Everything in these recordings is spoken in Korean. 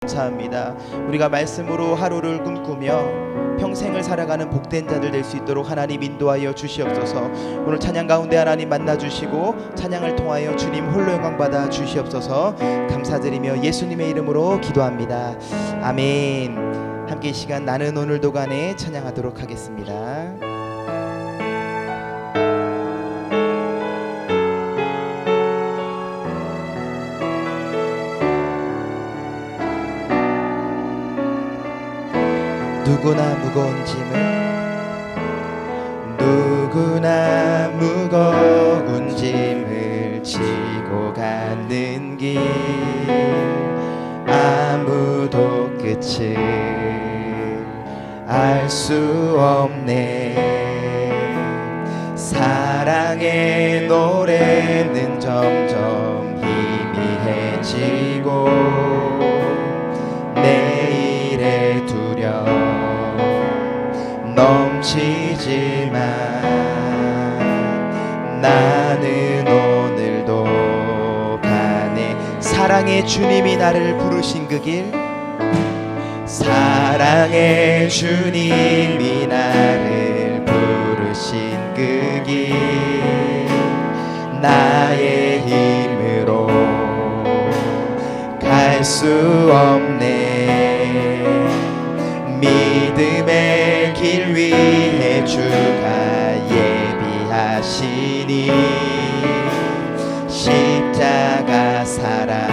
감사합니다. 우리가 말씀으로 하루를 꿈꾸며 평생을 살아가는 복된 자들 될 수 있도록 하나님 인도하여 주시옵소서. 오늘 찬양 가운데 하나님 만나주시고 찬양을 통하여 주님 홀로 영광 받아 주시옵소서. 감사드리며 예수님의 이름으로 기도합니다. 아멘. 함께 이 시간 나는 오늘도 간에 찬양하도록 하겠습니다. 누구나 무거운 짐을 지고 가는 길, 아무도 끝을 알 수 없네. 사랑의 노래는 점점 희미해지고 내일의 두려움 넘치지만 나는 오늘도 가네. 사랑의 주님이 나를 부르신 그 길, 사랑의 주님이 나를 부르신 그 길, 나의 힘으로 갈 수 없네. 믿음의 길 위에 주가 예비하시니 십자가 사랑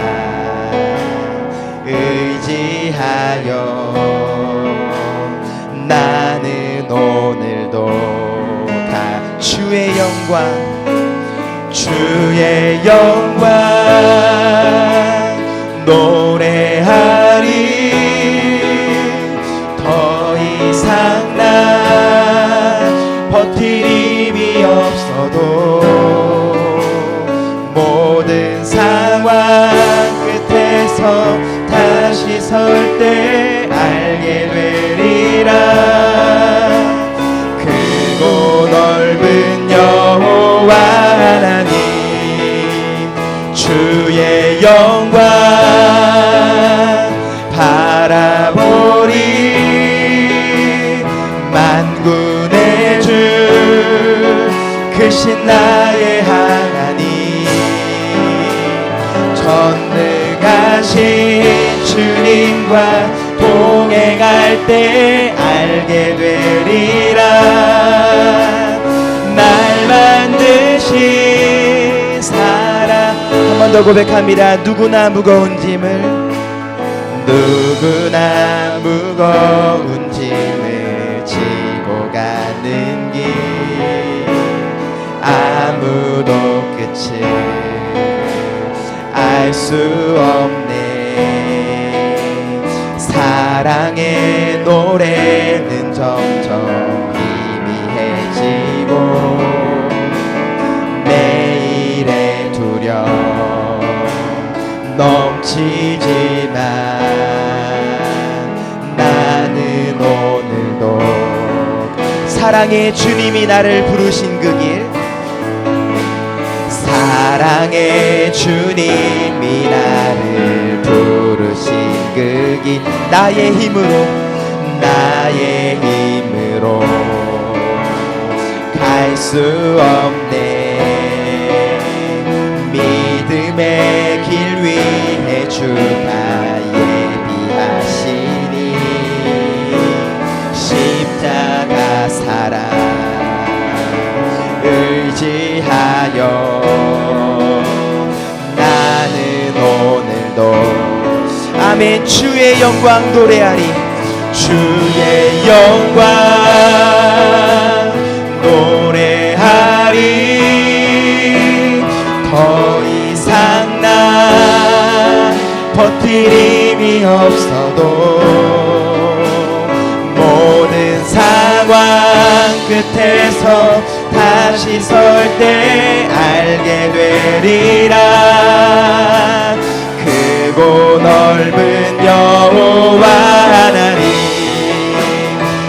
의지하여 나는 오늘도 다 주의 영광 노래하리. 더 이상 난 버틸 힘이 없어도 모든 상황 끝에서 다시 설 때 알게 되리라. 크고 넓은 여호와 하나님 주의 영광 바라보리. 만군의 주 크신 나의 하나님, 전능하신 주님과 동행할 때 알게 되리라. 날 만드신 사랑. 한 번 더 고백합니다. 누구나 무거운 짐을 지고 가는 길, 아무도 끝을 알 수 없네. 사랑의 노래는 점점 희미해지고 내일의 두려움 넘치지만 나는 오늘도 사랑의 주님이 나를 부르신 그 길, 사랑의 주님이 나를 부르신 그 길, 나의 힘으로 갈 수 없네. 믿음의 길 위에 주가 예비하시니 십자가 사랑 의지하여 나는 오늘도 아멘. 주의 영광 노래하리. 주의 영광 노래하리. 더 이상 난 버틸 힘이 없어도 모든 상황 끝에서 다시 설 때 알게 되리라. 크고 넓은 여호와 하나님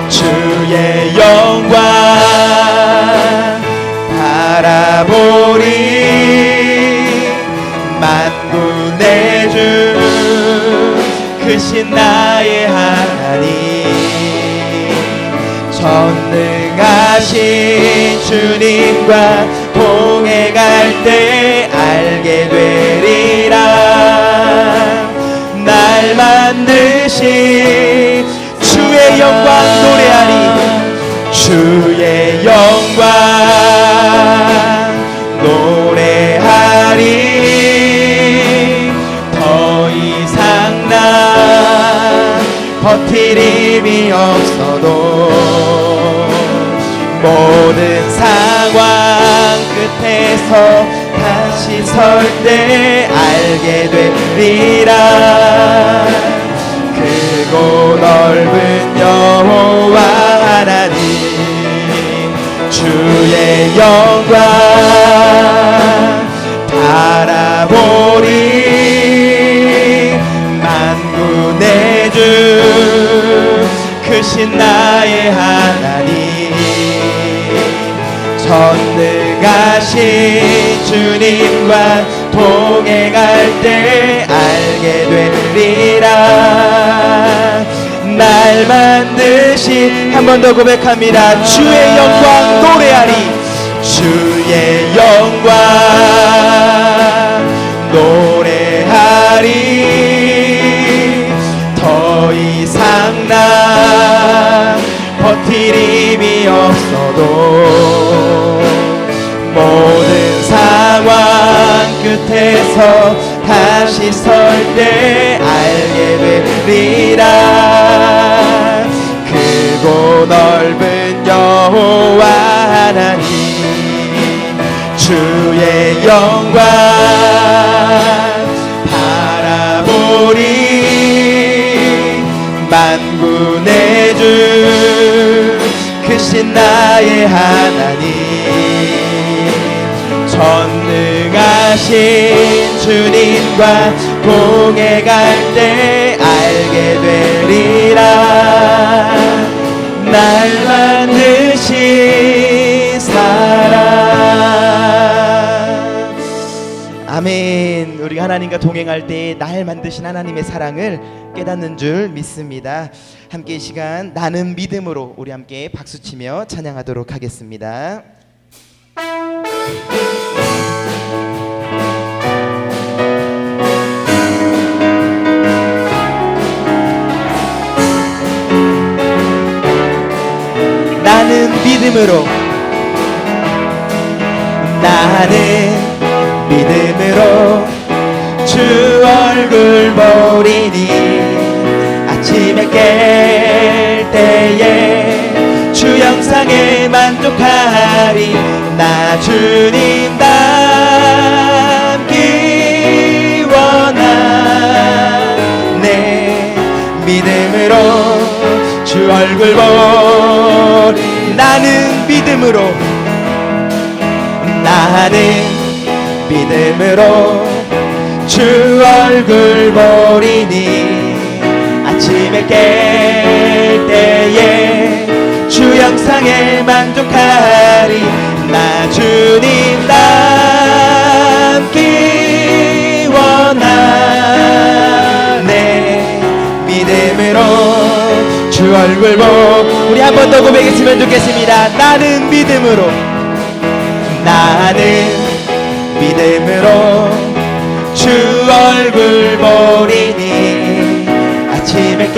주의 영광 바라보리. 만군의 주 크신 크신 나의 하나님, 전능하신 주님과 동행할 때 알게 되리라. 날 만드신 주의 영광 노래하리. 주의 영광 노래하리. 더 이상 나 버틸 힘이 없어도 모든 상황 끝에서 다시 설 때 알게 되리라. 크고 넓은 여호와 하나님, 주의 영광 바라보리. 만군의 주 크신 나의 하나님, 전능하신 주님과 동행할 때 알게 되리라. 날 만드신, 한 번 더 고백합니다. 주의 영광 노래하리. 주의 영광 노래하리. 더 이상 나 버틸 힘이 없어도 모든 상황 끝에서 다시 설 때 알게 되리라. 크고 넓은 여호와 하나님, 주의 영광 바라보리. 만군의 주 크신 나의 하나님, 전능하신 주님과 동행할 때 알게 되리라. 날 만드신 사랑. 아멘. 우리가 하나님과 동행할 때 날 만드신 하나님의 사랑을 깨닫는 줄 믿습니다. 함께 이 시간 나는 믿음으로 우리 함께 박수치며 찬양하도록 하겠습니다. 나는 믿음으로, 나는 믿음으로 주 얼굴 보리니. 아침에 깰 때에 주 영상에 만족하리. 나 주님 닮기 원하네. 믿음으로 주 얼굴 보리. 나는 믿음으로, 나는 믿음으로 주 얼굴 보리니. 아침에 깰 때에 주 영상에 만족하리. 나 주님 닮기 원하네. 믿음으로 주 얼굴 보리. 우리 한 번 더 고백했으면 좋겠습니다. 나는 믿음으로, 나는 믿음으로 주 얼굴 보리니. 아침에 깰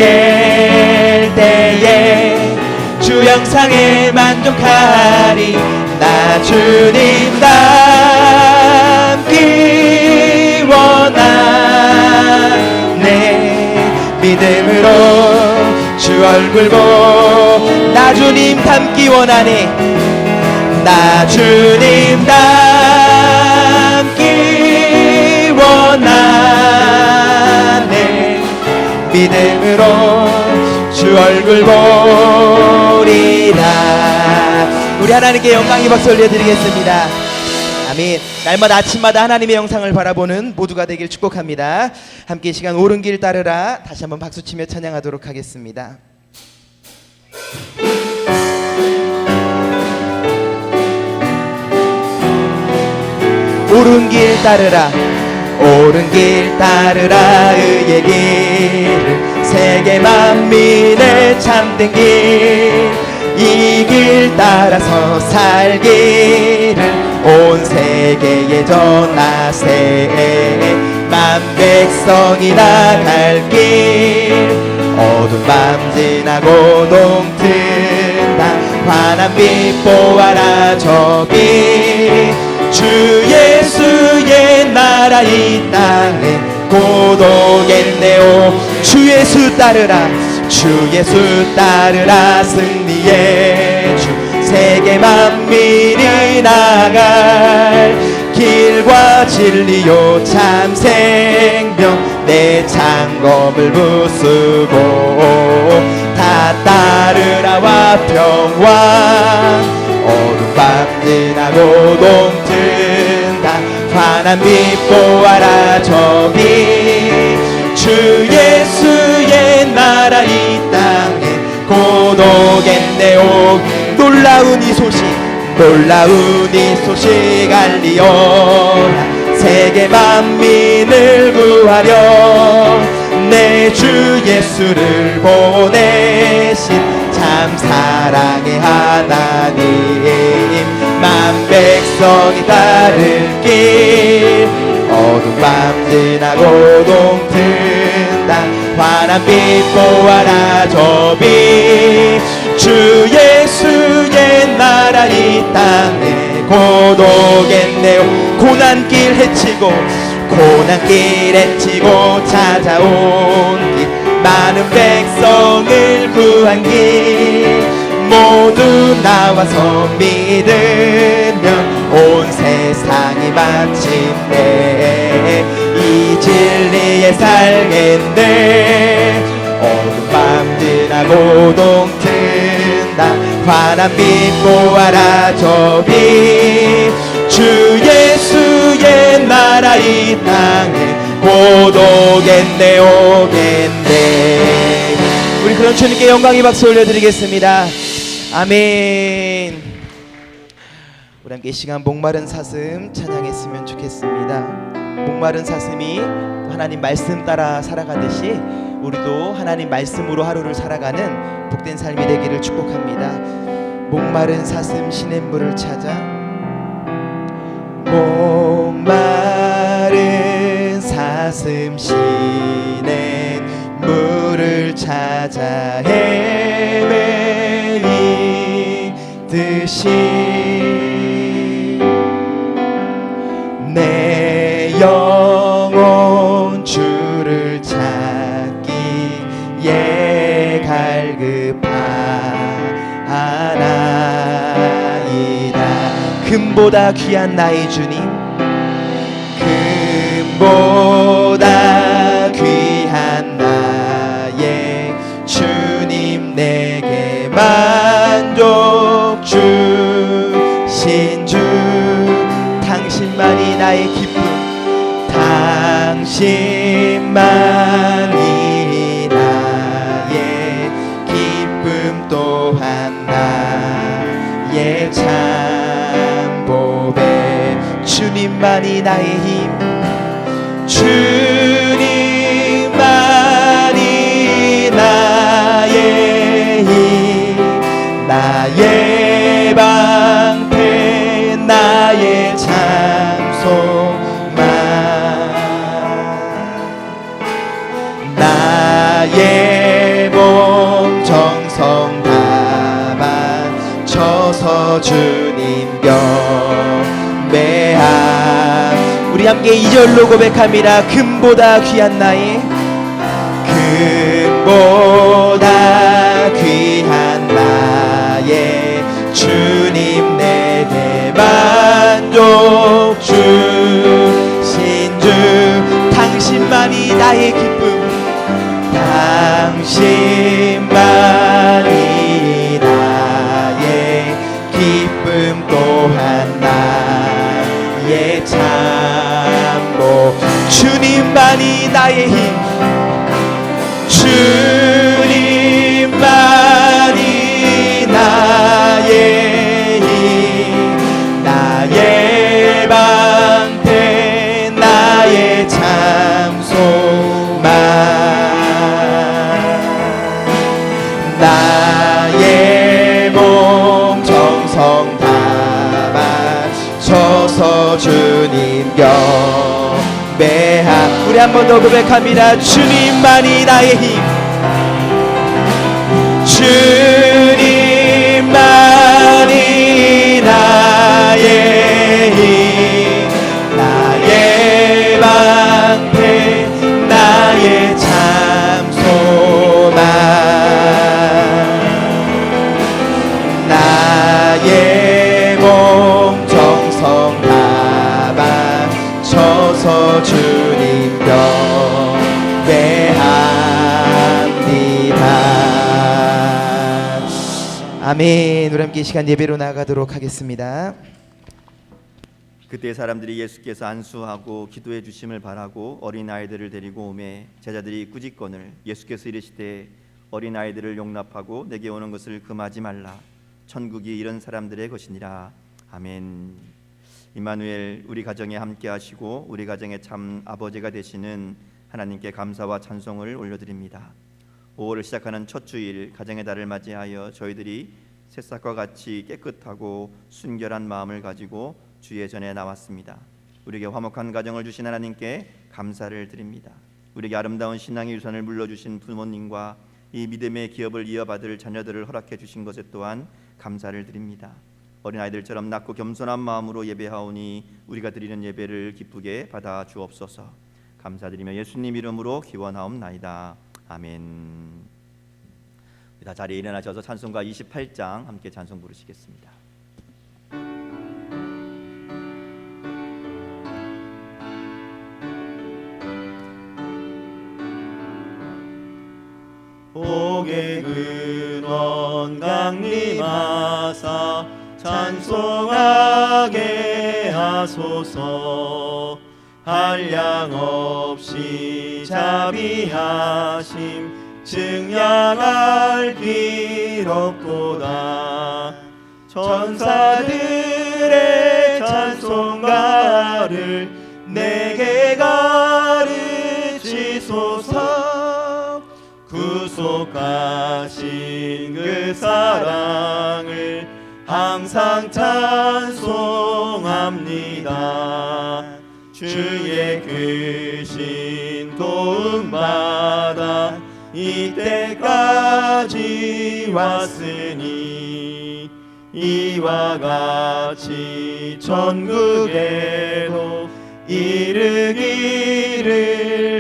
때에 주 영상에 만족하리. 나 주님 닮기 원하네. 믿음으로 주 얼굴 보리. 나 주님 닮기 원하네. 나 주님 닮기 원하네. 믿음으로 주 얼굴 보리라. 우리 하나님께 영광의 박수 올려드리겠습니다. 아멘. 날마다 아침마다 하나님의 영상을 바라보는 모두가 되길 축복합니다. 함께 이 시간 옳은 길 따르라 다시 한번 박수치며 찬양하도록 하겠습니다. 옳은 길 따르라, 옳은 길 따르라. 의의 길을 세계 만민의 참된 길, 이 길 따라서 살기를 온 세계에 전하세. 만 백성이 나갈 길, 어두운 밤 지나고 동튼다. 환한 빛 보아라 저기, 주 예수의 나라 이 땅에 곧 오겠네요. 주 예수 따르라, 주 예수 따르라. 승리의 주, 세계 만민이 나갈 길과 진리요 참 생명, 내 창검을 부수고 다 따르라와 평화. 어두운 밤 지나고 동튼다. 환한 빛 보아라 저기, 주 예수의 나라 이 땅에 곧 오겠네요. 놀라운 이 소식, 놀라운 이 소식 알리어라. 세계 만민을 구하려 내 주 예수를 보내신 참 사랑의 하나님. 만 백성이 따를 길, 어두운 밤 지나고 동튼다. 환한 빛 보아라 저비, 주 예수의 나라 이 땅에 곧 오겠네요. 고난길 헤치고 고난길 헤치고 찾아온 길, 많은 백성을 구한 길, 모두 나와서 믿으면 온 세상이 마침내 이 진리에 살겠네. 어두운 밤 지나고 동튼다. 환한 빛 보아라 저비, 주 예수의 나라 이 땅에 곧 오겠네 오겠네. 우리 그런 주님께 영광의 박수 올려드리겠습니다. 아멘. 우리 함께 이 시간 목마른 사슴 찬양했으면 좋겠습니다. 목마른 사슴이 하나님 말씀 따라 살아가듯이 우리도 하나님 말씀으로 하루를 살아가는 복된 삶이 되기를 축복합니다. 목마른 사슴 시냇물을 찾아, 목마른 사슴 시냇물을 찾아 헤매이듯이 내 영혼 주를 찾기에 갈급하나이다. 금보다 귀한 나의 주님, 금보다 귀한 나의 주님, 내게 만족 주신 주, 당신만이 나의 기쁨, 당신만이 나의 기쁨, 또한 나의 참 보배. 주님만이 나의 힘, 주님만이 나의 힘, 나의 방패, 나의 참 소망, 나의 몸 정성 다 바쳐서 주님 경배함. 우리 함께 2절로 고백합니다. 금보다 귀한 나의, 금보다 귀한 나의 주님, 내게 만족 주신 주, 당신만이 나의 기쁨, 당신만이 나의 기쁨, 또한 나의 참복. 주님만이 나의 힘, 주님만이 나의 힘, 나의 방패, 나의 참 소망. 서서 주님 경배하. 우리 한 번 더 고백합니다. 주님만이 나의 힘, 주님만이 나의 힘, 나의 방패, 나의 참 소망, 나의 몸 정성 다 바쳐서 주님 경배합니다. 아멘. 우리 함께 이 시간 예배로 나가도록 하겠습니다. 그때 사람들이 예수께서 안수하고 기도해 주심을 바라고 어린아이들을 데리고 오매 제자들이 꾸짖건을 예수께서 이르시되 어린아이들을 용납하고 내게 오는 것을 금하지 말라. 천국이 이런 사람들의 것이니라. 아멘. 임마누엘, 우리 가정에 함께 하시고 우리 가정의 참 아버지가 되시는 하나님께 감사와 찬송을 올려드립니다. 5월을 시작하는 첫 주일 가정의 달을 맞이하여 저희들이 새싹과 같이 깨끗하고 순결한 마음을 가지고 주의 전에 나왔습니다. 우리에게 화목한 가정을 주신 하나님께 감사를 드립니다. 우리에게 아름다운 신앙의 유산을 물려주신 부모님과 이 믿음의 기업을 이어받을 자녀들을 허락해 주신 것에 또한 감사를 드립니다. 어린아이들처럼 낮고 겸손한 마음으로 예배하오니 우리가 드리는 예배를 기쁘게 받아 주옵소서. 감사드리며 예수님 이름으로 기원하옵나이다. 아멘. 다 자리에 일어나셔서 찬송가 28장 함께 찬송 부르시겠습니다. 복의 근원 강림하사 찬송하게 하소서. 한량없이 자비하심 증량할 길 없도다. 천사들의 찬송가를 내게 가르치소서. 구속하신 그 사랑을 항상 찬송합니다. 주의 크신 도움받아 이때까지 왔으니 이와 같이 천국에도 이르기를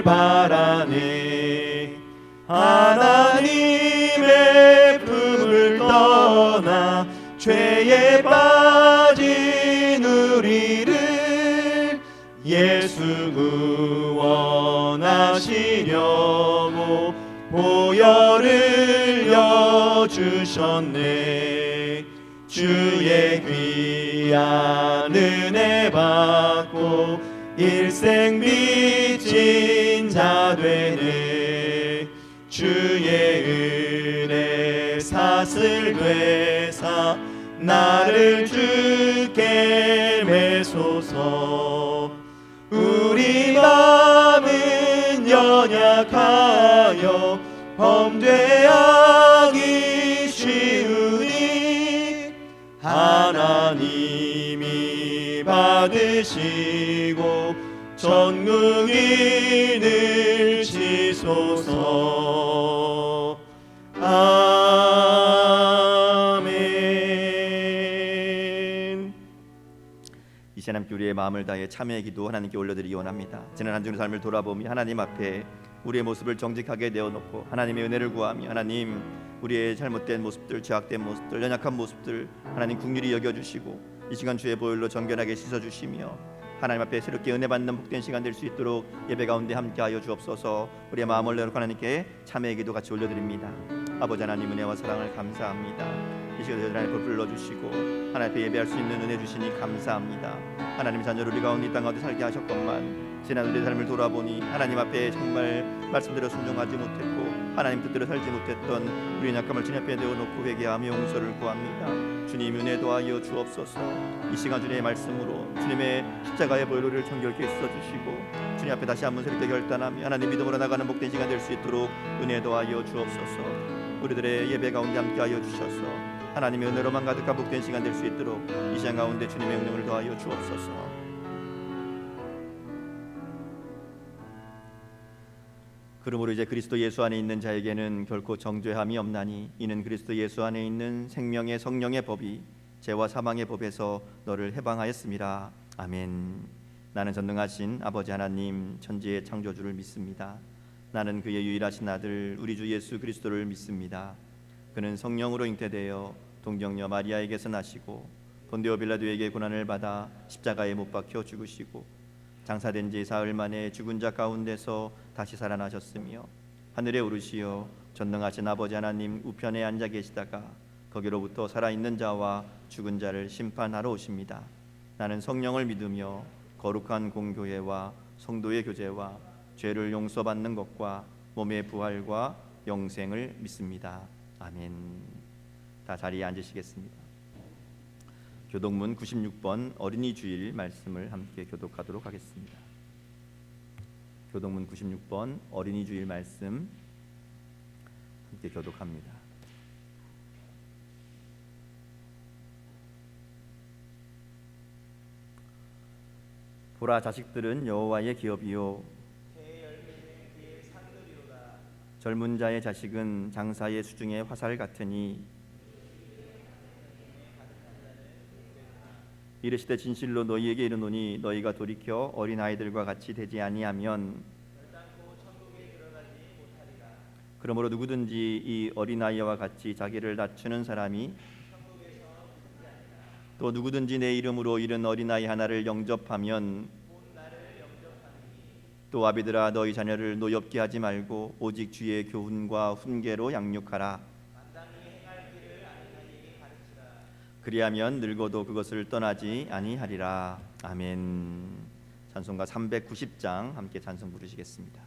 바라네. 하나님의 품을 떠나 죄에 빠진 우리를 예수 구원하시려고 보혈을 여주셨네. 주의 귀한 은혜 받고 일생 빚진 자 되네. 주의 은혜 사슬 되사 나를 주께 매소서. 우리 마음은 연약하여 범죄하기 쉬우니 하나님이 받으시고 전능인을 치소서. 아멘. 이 시간 함께 우리의 마음을 다해 참회의 기도 하나님께 올려드리기 원합니다. 지난 한 주의 삶을 돌아보며 하나님 앞에 우리의 모습을 정직하게 내어놓고 하나님의 은혜를 구하며 하나님 우리의 잘못된 모습들, 죄악된 모습들, 연약한 모습들 하나님 긍휼히 여겨주시고 이 시간 주의 보혈로 정결하게 씻어주시며 하나님 앞에 새롭게 은혜 받는 복된 시간 될 수 있도록 예배 가운데 함께하여 주옵소서. 우리의 마음을 내놓고 하나님께 참회의 기도 같이 올려드립니다. 아버지 하나님 은혜와 사랑을 감사합니다. 이 시간에 하나님 불러주시고 하나님 앞에 예배할 수 있는 은혜 주시니 감사합니다. 하나님 자녀를 우리 가운데 이 땅 가운데 살게 하셨건만 지난 우리의 삶을 돌아보니 하나님 앞에 정말 말씀대로 순종하지 못했고 하나님 뜻대로 살지 못했던 우리의 약함을 주님 앞에 내어놓고 회개하며 용서를 구합니다. 주님 은혜 도하여 주옵소서. 이 시간 주님의 말씀으로 주님의 십자가의 보혈을 정결케 써주시고 주님 앞에 다시 한번 새롭게 결단하며 하나님 믿음으로 나가는 복된 시간 될 수 있도록 은혜 도하여 주옵소서. 우리들의 예배 가운데 함께하여 주셔서 하나님의 은혜로만 가득한 복된 시간 될 수 있도록 이 시간 가운데 주님의 은총을 더하여 주옵소서. 그러므로 이제 그리스도 예수 안에 있는 자에게는 결코 정죄함이 없나니 이는 그리스도 예수 안에 있는 생명의 성령의 법이 죄와 사망의 법에서 너를 해방하였습니다. 아멘. 나는 전능하신 아버지 하나님 천지의 창조주를 믿습니다. 나는 그의 유일하신 아들 우리 주 예수 그리스도를 믿습니다. 그는 성령으로 잉태되어 동정녀 마리아에게서 나시고 본디오 빌라도에게 고난을 받아 십자가에 못 박혀 죽으시고 장사된 지 사흘 만에 죽은 자 가운데서 다시 살아나셨으며 하늘에 오르시어 전능하신 아버지 하나님 우편에 앉아 계시다가 거기로부터 살아있는 자와 죽은 자를 심판하러 오십니다. 나는 성령을 믿으며 거룩한 공교회와 성도의 교제와 죄를 용서받는 것과 몸의 부활과 영생을 믿습니다. 아멘. 다 자리에 앉으시겠습니다. 교독문 96번 어린이 주일 말씀을 함께 교독하도록 하겠습니다. 교독문 96번 어린이 주일 말씀 함께 교독합니다. 보라, 자식들은 여호와의 기업이요 젊은 자의 자식은 장사의 수중의 화살 같으니 이르시되 진실로 너희에게 이르노니 너희가 돌이켜 어린 아이들과 같이 되지 아니하면 그러므로 누구든지 이 어린아이와 같이 자기를 낮추는 사람이 또 누구든지 내 이름으로 이른 어린아이 하나를 영접하면 또 아비들아 너희 자녀를 노엽게 하지 말고 오직 주의 교훈과 훈계로 양육하라. 그리하면 늙어도 그것을 떠나지 아니하리라. 아멘. 찬송가 390장 함께 찬송 부르시겠습니다.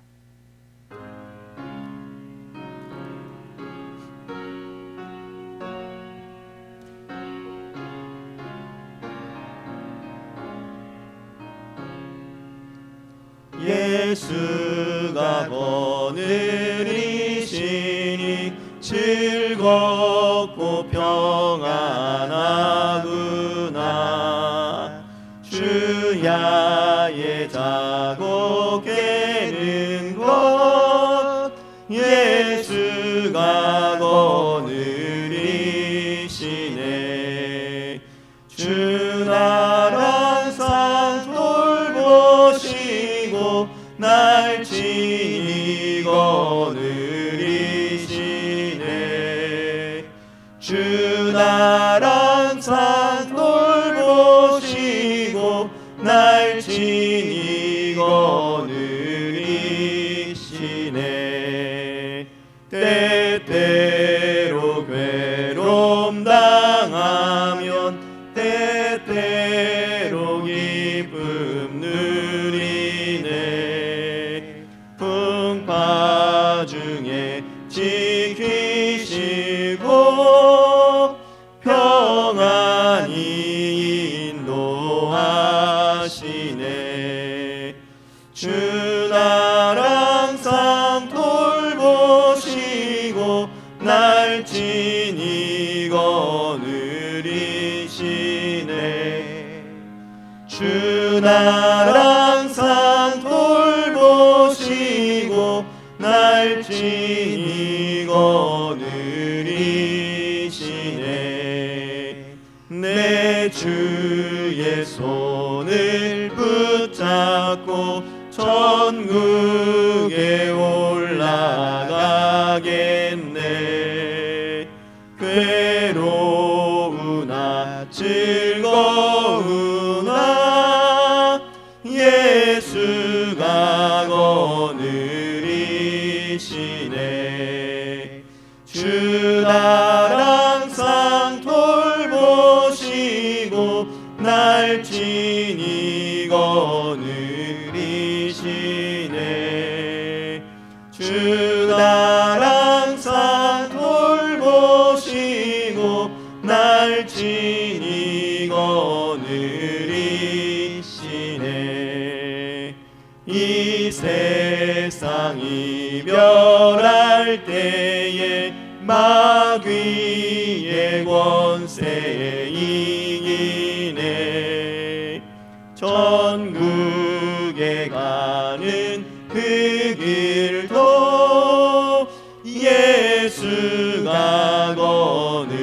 예수가 거느리시니 즐겁고 평안하구나. 주야의 자고 깨는 것 예수가 거느리시네. 주 나라 상 돌보시고 날 친히 거느리시네. 주 나라 상 돌보시고 날 친히 거느리시네. 때때로 괴로움 당하면 때때로 기쁨 누리네. 풍파 중에 지키시고 평안히 인도하시네. 주 나라 항상 돌보시고 날 친히 거느리시네. 주 나라 항상 돌보시고 날 친히 거느리시네. 내 주의 손을 붙잡고 천국에 올라가겠네. 괴로우나 즐거우나 예수가 거느리시네. 주 나라 항상 돌보시고 날 친히 거느리시네. 주 나라 항상 돌보시고 날 친히 거느리시네. 이 세상 이별할 때에 마귀의 권세에 이기네. 천국에 가는 그 길도 예수가 거느리시네.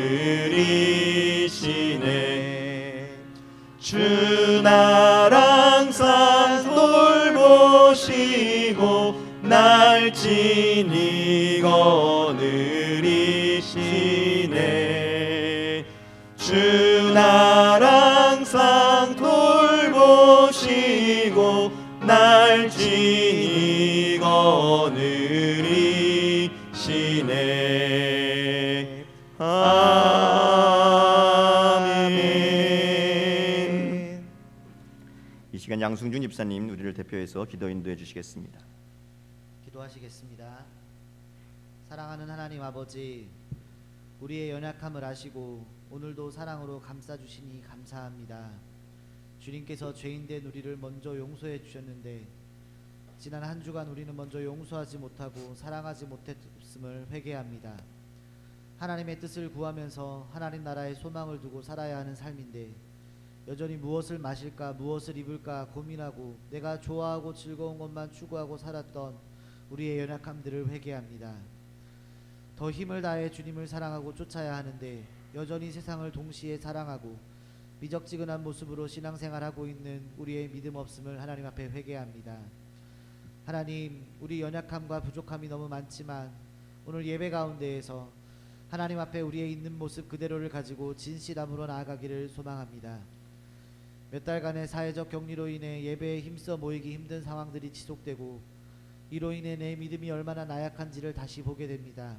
주 날 항상 돌보시고 날 친히 거느리시네. 주 날 항상 돌보시고 날 친히 거느리시네. 아멘. 이 시간 양승준 집사님 우리를 대표해서 기도 인도해 주시겠습니다. 기도하시겠습니다. 사랑하는 하나님 아버지, 우리의 연약함을 아시고 오늘도 사랑으로 감싸주시니 감사합니다. 주님께서 죄인된 우리를 먼저 용서해 주셨는데 지난 한 주간 우리는 먼저 용서하지 못하고 사랑하지 못했음을 회개합니다. 하나님의 뜻을 구하면서 하나님 나라의 소망을 두고 살아야 하는 삶인데 여전히 무엇을 마실까 무엇을 입을까 고민하고 내가 좋아하고 즐거운 것만 추구하고 살았던 우리의 연약함들을 회개합니다. 더 힘을 다해 주님을 사랑하고 쫓아야 하는데 여전히 세상을 동시에 사랑하고 미적지근한 모습으로 신앙생활하고 있는 우리의 믿음 없음을 하나님 앞에 회개합니다. 하나님, 우리 연약함과 부족함이 너무 많지만 오늘 예배 가운데에서 하나님 앞에 우리의 있는 모습 그대로를 가지고 진실함으로 나아가기를 소망합니다. 몇 달간의 사회적 격리로 인해 예배에 힘써 모이기 힘든 상황들이 지속되고 이로 인해 내 믿음이 얼마나 나약한지를 다시 보게 됩니다.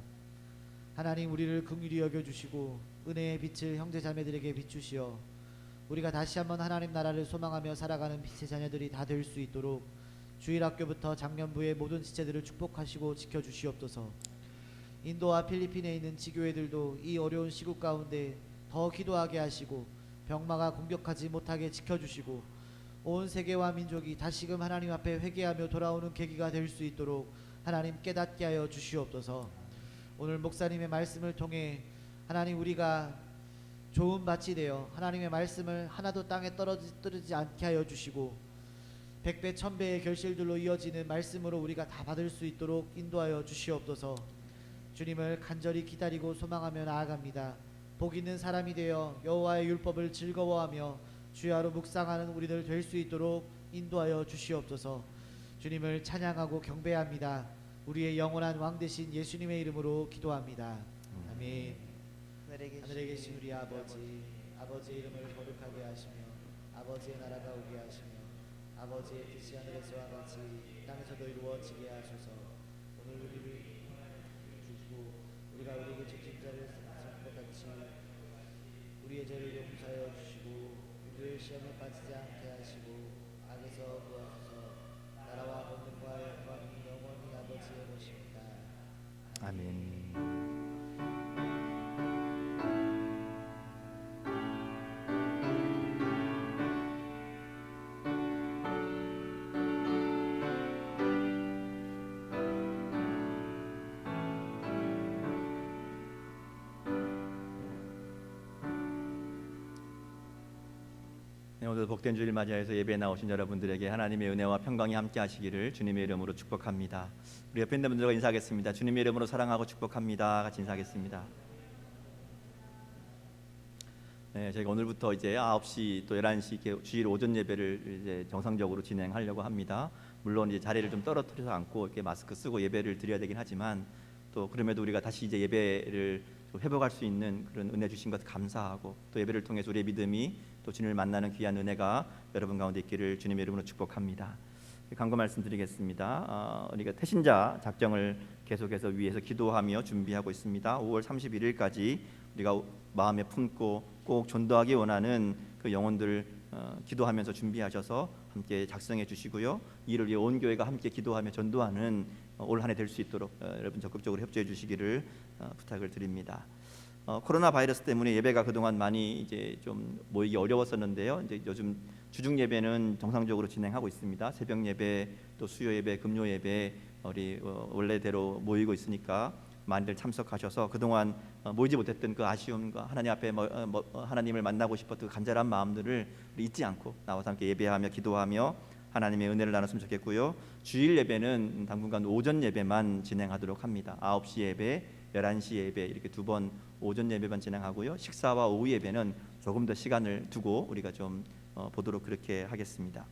하나님, 우리를 긍휼히 여겨주시고 은혜의 빛을 형제자매들에게 비추시어 우리가 다시 한번 하나님 나라를 소망하며 살아가는 빛의 자녀들이 다 될 수 있도록 주일학교부터 장년부의 모든 지체들을 축복하시고 지켜주시옵소서. 인도와 필리핀에 있는 지교회들도 이 어려운 시국 가운데 더 기도하게 하시고 병마가 공격하지 못하게 지켜주시고 온 세계와 민족이 다시금 하나님 앞에 회개하며 돌아오는 계기가 될 수 있도록 하나님 깨닫게 하여 주시옵소서. 오늘 목사님의 말씀을 통해 하나님, 우리가 좋은 밭이 되어 하나님의 말씀을 하나도 땅에 떨어지지 않게 하여 주시고 백배 천배의 결실들로 이어지는 말씀으로 우리가 다 받을 수 있도록 인도하여 주시옵소서. 주님을 간절히 기다리고 소망하며 나아갑니다. 복 있는 사람이 되어 여호와의 율법을 즐거워하며 주야로 묵상하는 우리들 될 수 있도록 인도하여 주시옵소서. 주님을 찬양하고 경배합니다. 우리의 영원한 왕 되신 예수님의 이름으로 기도합니다. 아멘. 하늘에 계신 우리 아버지, 아버지의 이름을 거룩하게 하시며 아버지의 나라가 오게 하시며 아버지의 뜻이 하늘에서와 같이 땅에서도 이루어지게 하소서. 오늘 우리를 주시고 우리가 우리에게 죄진 자를 사는 것 같이 우리의 죄를 용서하여 주시고 우리를 시험에 빠지지 않게 하시고 악에서 구하소서. 나라와 권능과 영광이 영원히 아버지의 것입니다. 아멘. 네, 오늘 복된 주일 맞이해서 예배에 나오신 여러분들에게 하나님의 은혜와 평강이 함께 하시기를 주님의 이름으로 축복합니다. 우리 옆에 있는 분들과 인사하겠습니다. 주님의 이름으로 사랑하고 축복합니다. 같이 인사하겠습니다. 네, 저희가 오늘부터 이제 9시 또 11시 이렇게 주일 오전 예배를 이제 정상적으로 진행하려고 합니다. 물론 이제 자리를 좀 떨어뜨려서 앉고 이렇게 마스크 쓰고 예배를 드려야 되긴 하지만 또 그럼에도 우리가 다시 이제 예배를 좀 회복할 수 있는 그런 은혜 주신 것 감사하고 또 예배를 통해서 우리의 믿음이 또 주님을 만나는 귀한 은혜가 여러분 가운데 있기를 주님의 이름으로 축복합니다. 간구 말씀드리겠습니다. 우리가 태신자 작정을 계속해서 위해서 기도하며 준비하고 있습니다. 5월 31일까지 우리가 마음에 품고 꼭 전도하기 원하는 그 영혼들 기도하면서 준비하셔서 함께 작성해 주시고요. 이를 위해 온 교회가 함께 기도하며 전도하는 올 한 해 될 수 있도록 여러분 적극적으로 협조해 주시기를 부탁을 드립니다. 코로나 바이러스 때문에 예배가 그동안 많이 이제 좀 모이기 어려웠었는데요. 이제 요즘 주중 예배는 정상적으로 진행하고 있습니다. 새벽 예배, 또 수요 예배, 금요 예배 우리 원래대로 모이고 있으니까 많이들 참석하셔서 그동안 모이지 못했던 그 아쉬움과 하나님 앞에 하나님을 만나고 싶었던 그 간절한 마음들을 우리 잊지 않고 나와서 함께 예배하며 기도하며 하나님의 은혜를 나눴으면 좋겠고요. 주일 예배는 당분간 오전 예배만 진행하도록 합니다. 9시 예배, 11시 예배 이렇게 두 번 오전 예배만 진행하고요. 식사와 오후 예배는 조금 더 시간을 두고 우리가 좀 보도록 그렇게 하겠습니다.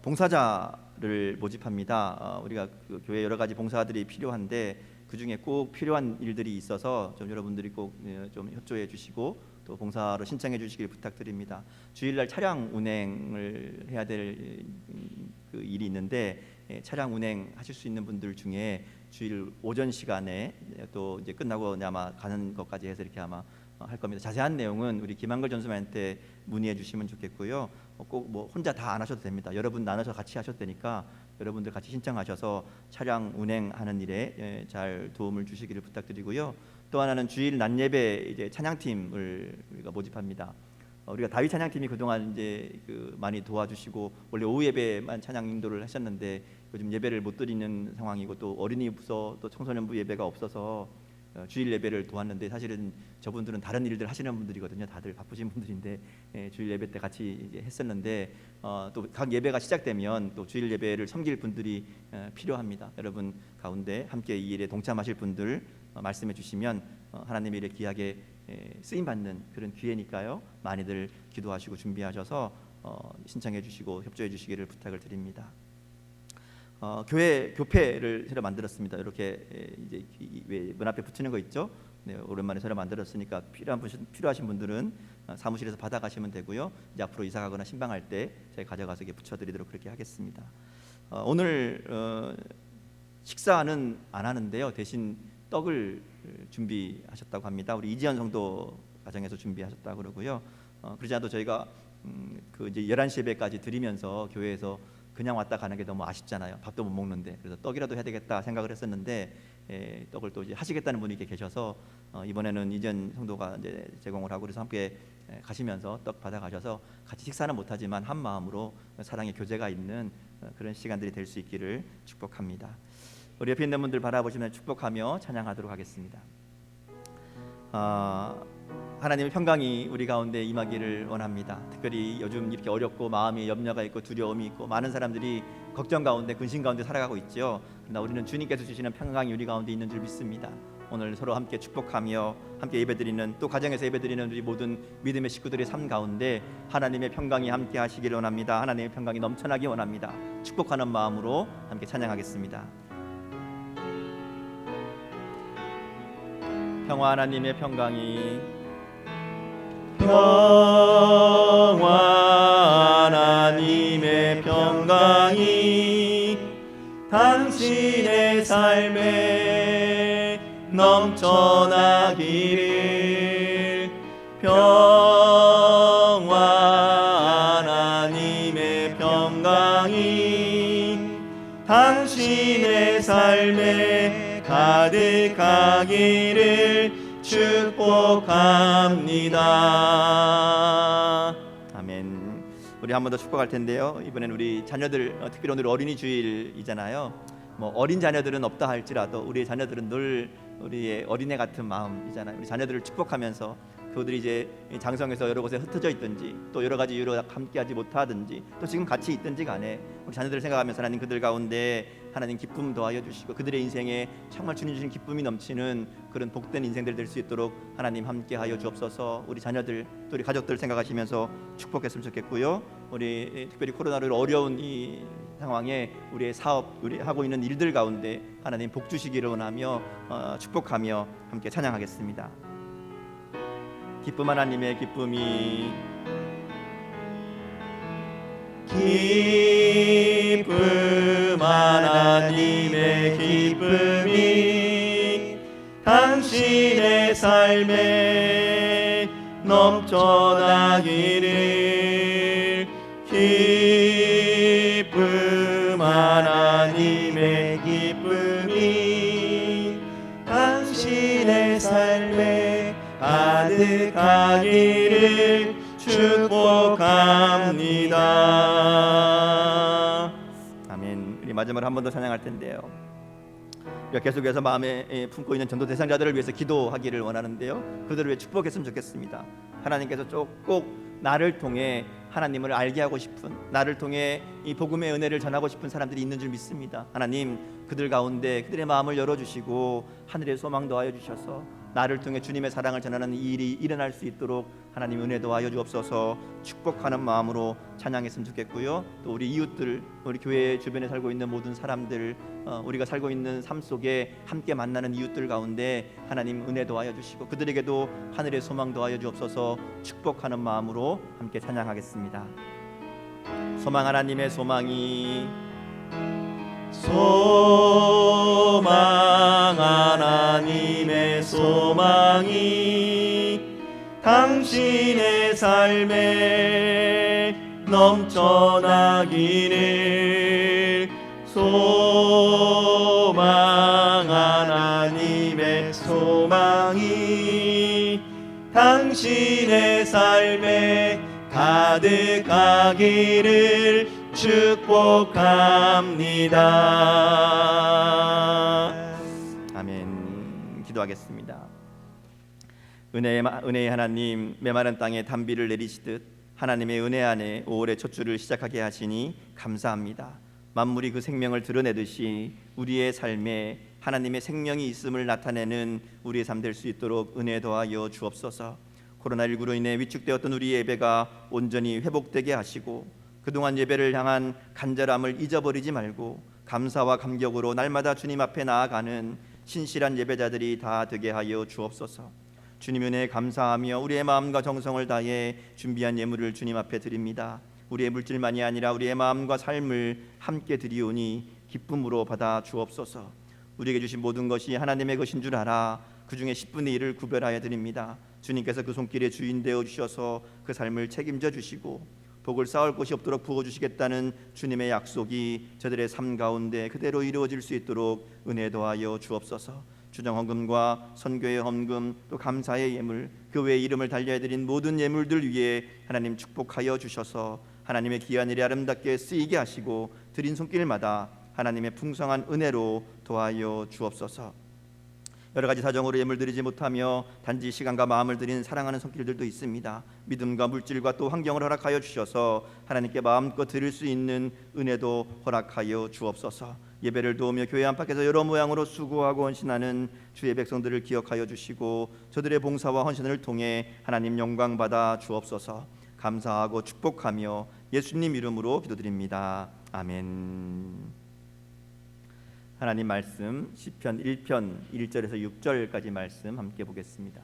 봉사자를 모집합니다. 우리가 그 교회 여러 가지 봉사들이 필요한데 그 중에 꼭 필요한 일들이 있어서 좀 여러분들이 꼭 좀 협조해 주시고 또 봉사로 신청해 주시길 부탁드립니다. 주일날 차량 운행을 해야 될 그 일이 있는데 차량 운행하실 수 있는 분들 중에 주일 오전 시간에 또 이제 끝나고 아마 가는 것까지 해서 이렇게 아마 할 겁니다. 자세한 내용은 우리 김한걸 전수만한테 문의해 주시면 좋겠고요. 꼭 뭐 혼자 다 안 하셔도 됩니다. 여러분 나눠서 같이 하셔도 되니까 여러분들 같이 신청하셔서 차량 운행하는 일에 잘 도움을 주시기를 부탁드리고요. 또 하나는 주일 낮 예배 이제 찬양팀을 우리가 모집합니다. 우리가 다윗 찬양팀이 그동안 이제 많이 도와주시고 원래 오후 예배만 찬양 인도를 하셨는데 요즘 예배를 못 드리는 상황이고 또 어린이 부서 또 청소년부 예배가 없어서 주일 예배를 도왔는데 사실은 저분들은 다른 일들 하시는 분들이거든요. 다들 바쁘신 분들인데 주일 예배 때 같이 이제 했었는데 또 각 예배가 시작되면 또 주일 예배를 섬길 분들이 필요합니다. 여러분 가운데 함께 이 일에 동참하실 분들 말씀해 주시면 하나님의 일에 귀하게 쓰임 받는 그런 기회니까요. 많이들 기도하시고 준비하셔서 신청해 주시고 협조해 주시기를 부탁을 드립니다. 교회 교패를 새로 만들었습니다. 이렇게 이제 문 앞에 붙이는 거 있죠? 네, 오랜만에 새로 만들었으니까 필요하신 분들은 사무실에서 받아가시면 되고요. 이제 앞으로 이사 가거나 신방할 때 저희 가져가서 이렇게 붙여드리도록 그렇게 하겠습니다. 오늘 식사는 안 하는데요. 대신 떡을 준비하셨다고 합니다. 우리 이지연 성도 가정에서 준비하셨다고 그러고요. 그러지 않아도 저희가 그 이제 11시 예배까지 드리면서 교회에서 그냥 왔다 가는 게 너무 아쉽잖아요. 밥도 못 먹는데. 그래서 떡이라도 해야 되겠다 생각을 했었는데 떡을 또 이제 하시겠다는 분이 계셔서 이번에는 이전 성도가 이제 제공을 하고 그래서 함께 가시면서 떡 받아 가셔서 같이 식사는 못 하지만 한 마음으로 사랑의 교제가 있는 그런 시간들이 될 수 있기를 축복합니다. 우리 옆에 있는 분들 바라보시면 축복하며 찬양하도록 하겠습니다. 하나님의 평강이 우리 가운데 임하기를 원합니다. 특별히 요즘 이렇게 어렵고 마음에 염려가 있고 두려움이 있고 많은 사람들이 걱정 가운데 근심 가운데 살아가고 있죠. 그러나 우리는 주님께서 주시는 평강이 우리 가운데 있는 줄 믿습니다. 오늘 서로 함께 축복하며 함께 예배드리는 또 가정에서 예배드리는 우리 모든 믿음의 식구들의 삶 가운데 하나님의 평강이 함께 하시기를 원합니다. 하나님의 평강이 넘쳐나기 원합니다. 축복하는 마음으로 함께 찬양하겠습니다. 평화 하나님의 평강이 평화 하나님의 평강이 당신의 삶에 넘쳐나기를 평화 하나님의 평강이 당신의 삶에 가득하기를 축복합니다. 아멘. 우리 한 번 더 축복할 텐데요. 이번엔 우리 자녀들 특별히 오늘 어린이 주일이잖아요. 뭐 어린 자녀들은 없다 할지라도 우리의 자녀들은 늘 우리의 어린애 같은 마음이잖아요. 우리 자녀들을 축복하면서 그들이 이제 장성에서 여러 곳에 흩어져 있든지 또 여러 가지 이유로 함께하지 못하든지 또 지금 같이 있든지 간에 우리 자녀들을 생각하면서 하나님 그들 가운데 하나님 기쁨 더하여 주시고 그들의 인생에 정말 주님 주신 기쁨이 넘치는 그런 복된 인생들 될 수 있도록 하나님 함께하여 주옵소서. 우리 자녀들 또 우리 가족들 생각하시면서 축복했으면 좋겠고요. 우리 특별히 코로나로 어려운 이 상황에 우리의 사업, 우리 하고 있는 일들 가운데 하나님 복 주시기를 원하며 축복하며 함께 찬양하겠습니다. 기쁨 하나님의 기쁨이 기쁨 하나님의 기쁨이 당신의 삶에 넘쳐나기를 기쁨 하나님의 기쁨이 당신의 삶에 가득하기를 축복합니다. 아멘. 우리 마지막으로 한 번 더 찬양할 텐데요. 우리가 계속해서 마음에 품고 있는 전도 대상자들을 위해서 기도하기를 원하는데요. 그들을 위해 축복했으면 좋겠습니다. 하나님께서 꼭 나를 통해 하나님을 알게 하고 싶은, 나를 통해 이 복음의 은혜를 전하고 싶은 사람들이 있는 줄 믿습니다. 하나님, 그들 가운데 그들의 마음을 열어주시고 하늘의 소망 더하여 주셔서 나를 통해 주님의 사랑을 전하는 이 일이 일어날 수 있도록 하나님 은혜 더하여 주옵소서. 축복하는 마음으로 찬양했으면 좋겠고요. 또 우리 이웃들, 우리 교회 주변에 살고 있는 모든 사람들, 우리가 살고 있는 삶 속에 함께 만나는 이웃들 가운데 하나님 은혜 더하여 주시고 그들에게도 하늘의 소망 더하여 주옵소서. 축복하는 마음으로 함께 찬양하겠습니다. 소망 하나님의 소망이, 소망 하나님의 소망이 당신의 삶에 넘쳐나기를. 소망 하나님의 소망이 당신의 삶에 가득하기를 축복합니다. 아멘. 기도하겠습니다. 은혜의 하나님, 메마른 땅에 단비를 내리시듯 하나님의 은혜 안에 5월의 첫 주를 시작하게 하시니 감사합니다. 만물이 그 생명을 드러내듯이 우리의 삶에 하나님의 생명이 있음을 나타내는 우리의 삶 될 수 있도록 은혜 더하여 주옵소서. 코로나19로 인해 위축되었던 우리의 예배가 온전히 회복되게 하시고 그동안 예배를 향한 간절함을 잊어버리지 말고 감사와 감격으로 날마다 주님 앞에 나아가는 신실한 예배자들이 다 되게 하여 주옵소서. 주님 은혜에 감사하며 우리의 마음과 정성을 다해 준비한 예물을 주님 앞에 드립니다. 우리의 물질만이 아니라 우리의 마음과 삶을 함께 드리오니 기쁨으로 받아 주옵소서. 우리에게 주신 모든 것이 하나님의 것인 줄 알아 그 중에 10분의 1을 구별하여 드립니다. 주님께서 그 손길의 주인 되어 주셔서 그 삶을 책임져 주시고 복을 쌓을 곳이 없도록 부어주시겠다는 주님의 약속이 저들의 삶 가운데 그대로 이루어질 수 있도록 은혜 더하여 주옵소서. 주정 헌금과 선교의 헌금, 또 감사의 예물, 그 외에 이름을 달려드린 모든 예물들 위에 하나님 축복하여 주셔서 하나님의 귀한 일이 아름답게 쓰이게 하시고 드린 손길마다 하나님의 풍성한 은혜로 도와여 주옵소서. 여러 가지 사정으로 예물 드리지 못하며 단지 시간과 마음을 드린 사랑하는 손길들도 있습니다. 믿음과 물질과 또 환경을 허락하여 주셔서 하나님께 마음껏 드릴 수 있는 은혜도 허락하여 주옵소서. 예배를 도우며 교회 안팎에서 여러 모양으로 수고하고 헌신하는 주의 백성들을 기억하여 주시고 저들의 봉사와 헌신을 통해 하나님 영광 받아 주옵소서. 감사하고 축복하며 예수님 이름으로 기도드립니다. 아멘. 하나님 말씀 시편 1편 1절에서 6절까지 말씀 함께 보겠습니다.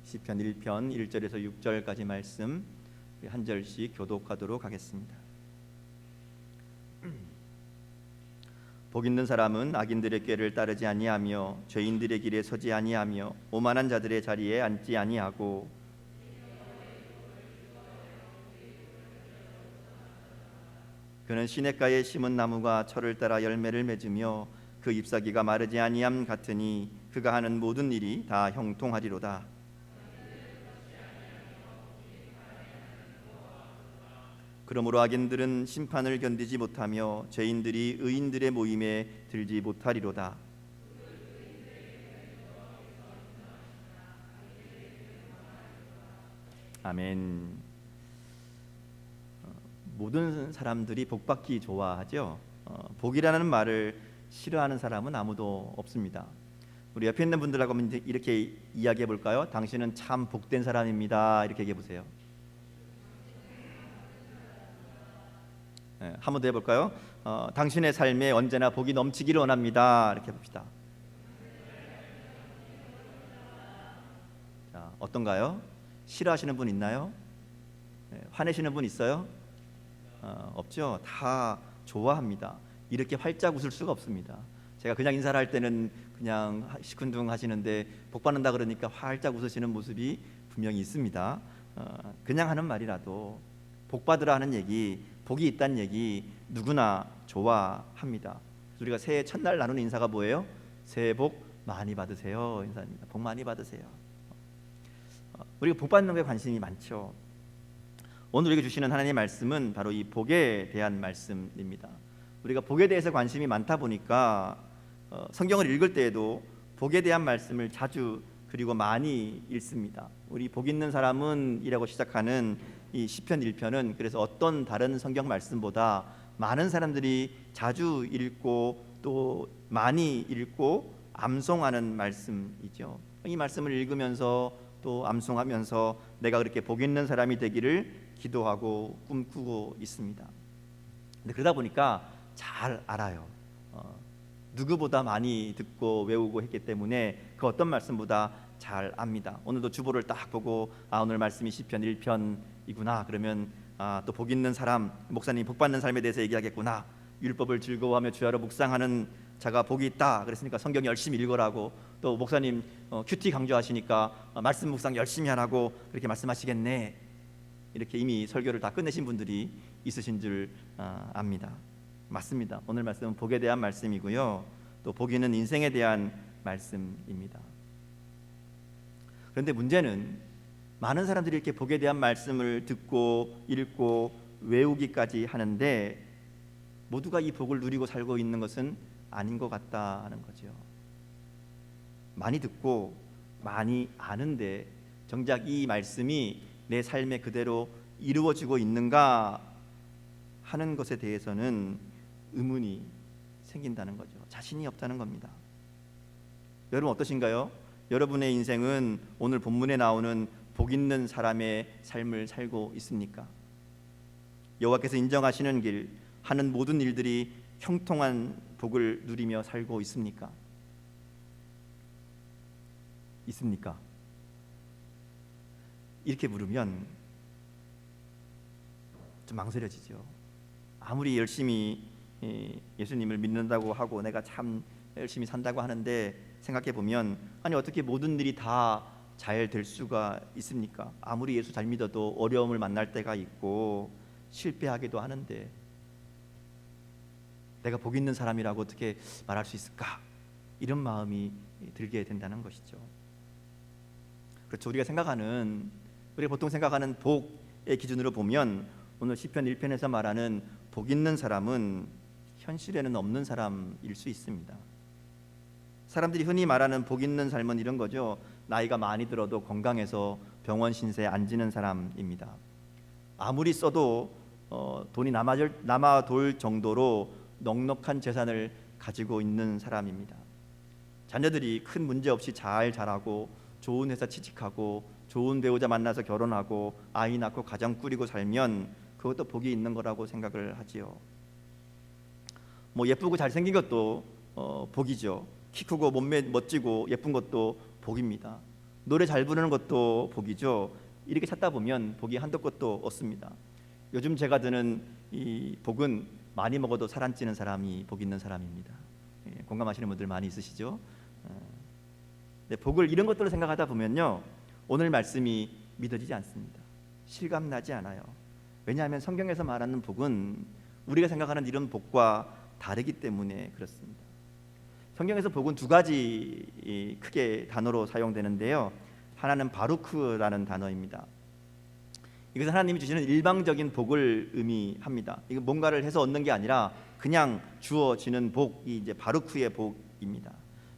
시편 1편 1절에서 6절까지 말씀 한 절씩 교독하도록 하겠습니다. 복 있는 사람은 악인들의 꾀를 따르지 아니하며 죄인들의 길에 서지 아니하며 오만한 자들의 자리에 앉지 아니하고 그는 시냇가에 심은 나무가 철을 따라 열매를 맺으며 그 잎사귀가 마르지 아니함 같으니 그가 하는 모든 일이 다 형통하리로다. 그러므로 악인들은 심판을 견디지 못하며 죄인들이 의인들의 모임에 들지 못하리로다. 아멘. 모든 사람들이 복받기 좋아하죠. 복이라는 말을 싫어하는 사람은 아무도 없습니다. 우리 옆에 있는 분들하고 이렇게 이야기해 볼까요? 당신은 참 복된 사람입니다. 이렇게 얘기해 보세요. 한 번 더 해볼까요? 당신의 삶에 언제나 복이 넘치기를 원합니다. 이렇게 봅시다. 자, 어떤가요? 싫어하시는 분 있나요? 화내시는 분 있어요? 없죠. 다 좋아합니다. 이렇게 활짝 웃을 수가 없습니다. 제가 그냥 인사를 할 때는 그냥 시큰둥 하시는데 복 받는다 그러니까 활짝 웃으시는 모습이 분명히 있습니다. 그냥 하는 말이라도 복 받으라 하는 얘기, 복이 있다는 얘기 누구나 좋아합니다. 우리가 새해 첫날 나누는 인사가 뭐예요? 새해 복 많이 받으세요 인사입니다. 복 많이 받으세요. 우리가 복 받는 거에 관심이 많죠. 오늘 우리에게 주시는 하나님의 말씀은 바로 이 복에 대한 말씀입니다. 우리가 복에 대해서 관심이 많다 보니까 성경을 읽을 때에도 복에 대한 말씀을 자주 그리고 많이 읽습니다. 우리 복 있는 사람은 이라고 시작하는 이 시편 1편은 그래서 어떤 다른 성경 말씀보다 많은 사람들이 자주 읽고 또 많이 읽고 암송하는 말씀이죠. 이 말씀을 읽으면서 또 암송하면서 내가 그렇게 복 있는 사람이 되기를 기도하고 꿈꾸고 있습니다. 근데 그러다 보니까 잘 알아요. 누구보다 많이 듣고 외우고 했기 때문에 그 어떤 말씀보다 잘 압니다. 오늘도 주보를 딱 보고 오늘 말씀이 시편 1편이구나. 그러면 또 복 있는 사람, 목사님이 복 받는 삶에 대해서 얘기하겠구나. 율법을 즐거워하며 주야로 묵상하는 자가 복이 있다. 그랬으니까 성경 열심히 읽으라고, 또 목사님 큐티 강조하시니까 말씀 묵상 열심히 하라고 그렇게 말씀하시겠네. 이렇게 이미 설교를 다 끝내신 분들이 있으신 줄 압니다. 맞습니다. 오늘 말씀은 복에 대한 말씀이고요, 또 복 있는 인생에 대한 말씀입니다. 그런데 문제는 많은 사람들이 이렇게 복에 대한 말씀을 듣고 읽고 외우기까지 하는데 모두가 이 복을 누리고 살고 있는 것은 아닌 것 같다는 거죠. 많이 듣고 많이 아는데 정작 이 말씀이 내 삶에 그대로 이루어지고 있는가 하는 것에 대해서는 의문이 생긴다는 거죠. 자신이 없다는 겁니다. 여러분 어떠신가요? 여러분의 인생은 오늘 본문에 나오는 복 있는 사람의 삶을 살고 있습니까? 여호와께서 인정하시는 길, 하는 모든 일들이 형통한 복을 누리며 살고 있습니까? 있습니까? 이렇게 물으면 좀 망설여지죠. 아무리 열심히 예수님을 믿는다고 하고 내가 참 열심히 산다고 하는데 생각해 보면 아니 어떻게 모든 일이 다 잘 될 수가 있습니까? 아무리 예수 잘 믿어도 어려움을 만날 때가 있고 실패하기도 하는데 내가 복 있는 사람이라고 어떻게 말할 수 있을까? 이런 마음이 들게 된다는 것이죠. 그렇죠. 우리가 보통 생각하는 복의 기준으로 보면 오늘 시편 1편에서 말하는 복 있는 사람은 현실에는 없는 사람일 수 있습니다. 사람들이 흔히 말하는 복 있는 삶은 이런 거죠. 나이가 많이 들어도 건강해서 병원 신세에 안 지는 사람입니다. 아무리 써도 돈이 남아돌 정도로 넉넉한 재산을 가지고 있는 사람입니다. 자녀들이 큰 문제 없이 잘 자라고 좋은 회사 취직하고 좋은 배우자 만나서 결혼하고 아이 낳고 가정 꾸리고 살면 그것도 복이 있는 거라고 생각을 하지요. 뭐 예쁘고 잘생긴 것도 복이죠. 키 크고 몸매 멋지고 예쁜 것도 복입니다. 노래 잘 부르는 것도 복이죠. 이렇게 찾다 보면 복이 한도 끝도 없습니다. 요즘 제가 드는 이 복은 많이 먹어도 살 안 찌는 사람이 복 있는 사람입니다. 공감하시는 분들 많이 있으시죠? 복을 이런 것들로 생각하다 보면요, 오늘 말씀이 믿어지지 않습니다. 실감나지 않아요. 왜냐하면 성경에서 말하는 복은 우리가 생각하는 이런 복과 다르기 때문에 그렇습니다. 성경에서 복은 두 가지 크게 단어로 사용되는데요, 하나는 바루크라는 단어입니다. 이것은 하나님이 주시는 일방적인 복을 의미합니다. 이거 뭔가를 해서 얻는 게 아니라 그냥 주어지는 복이 이제 바루크의 복입니다.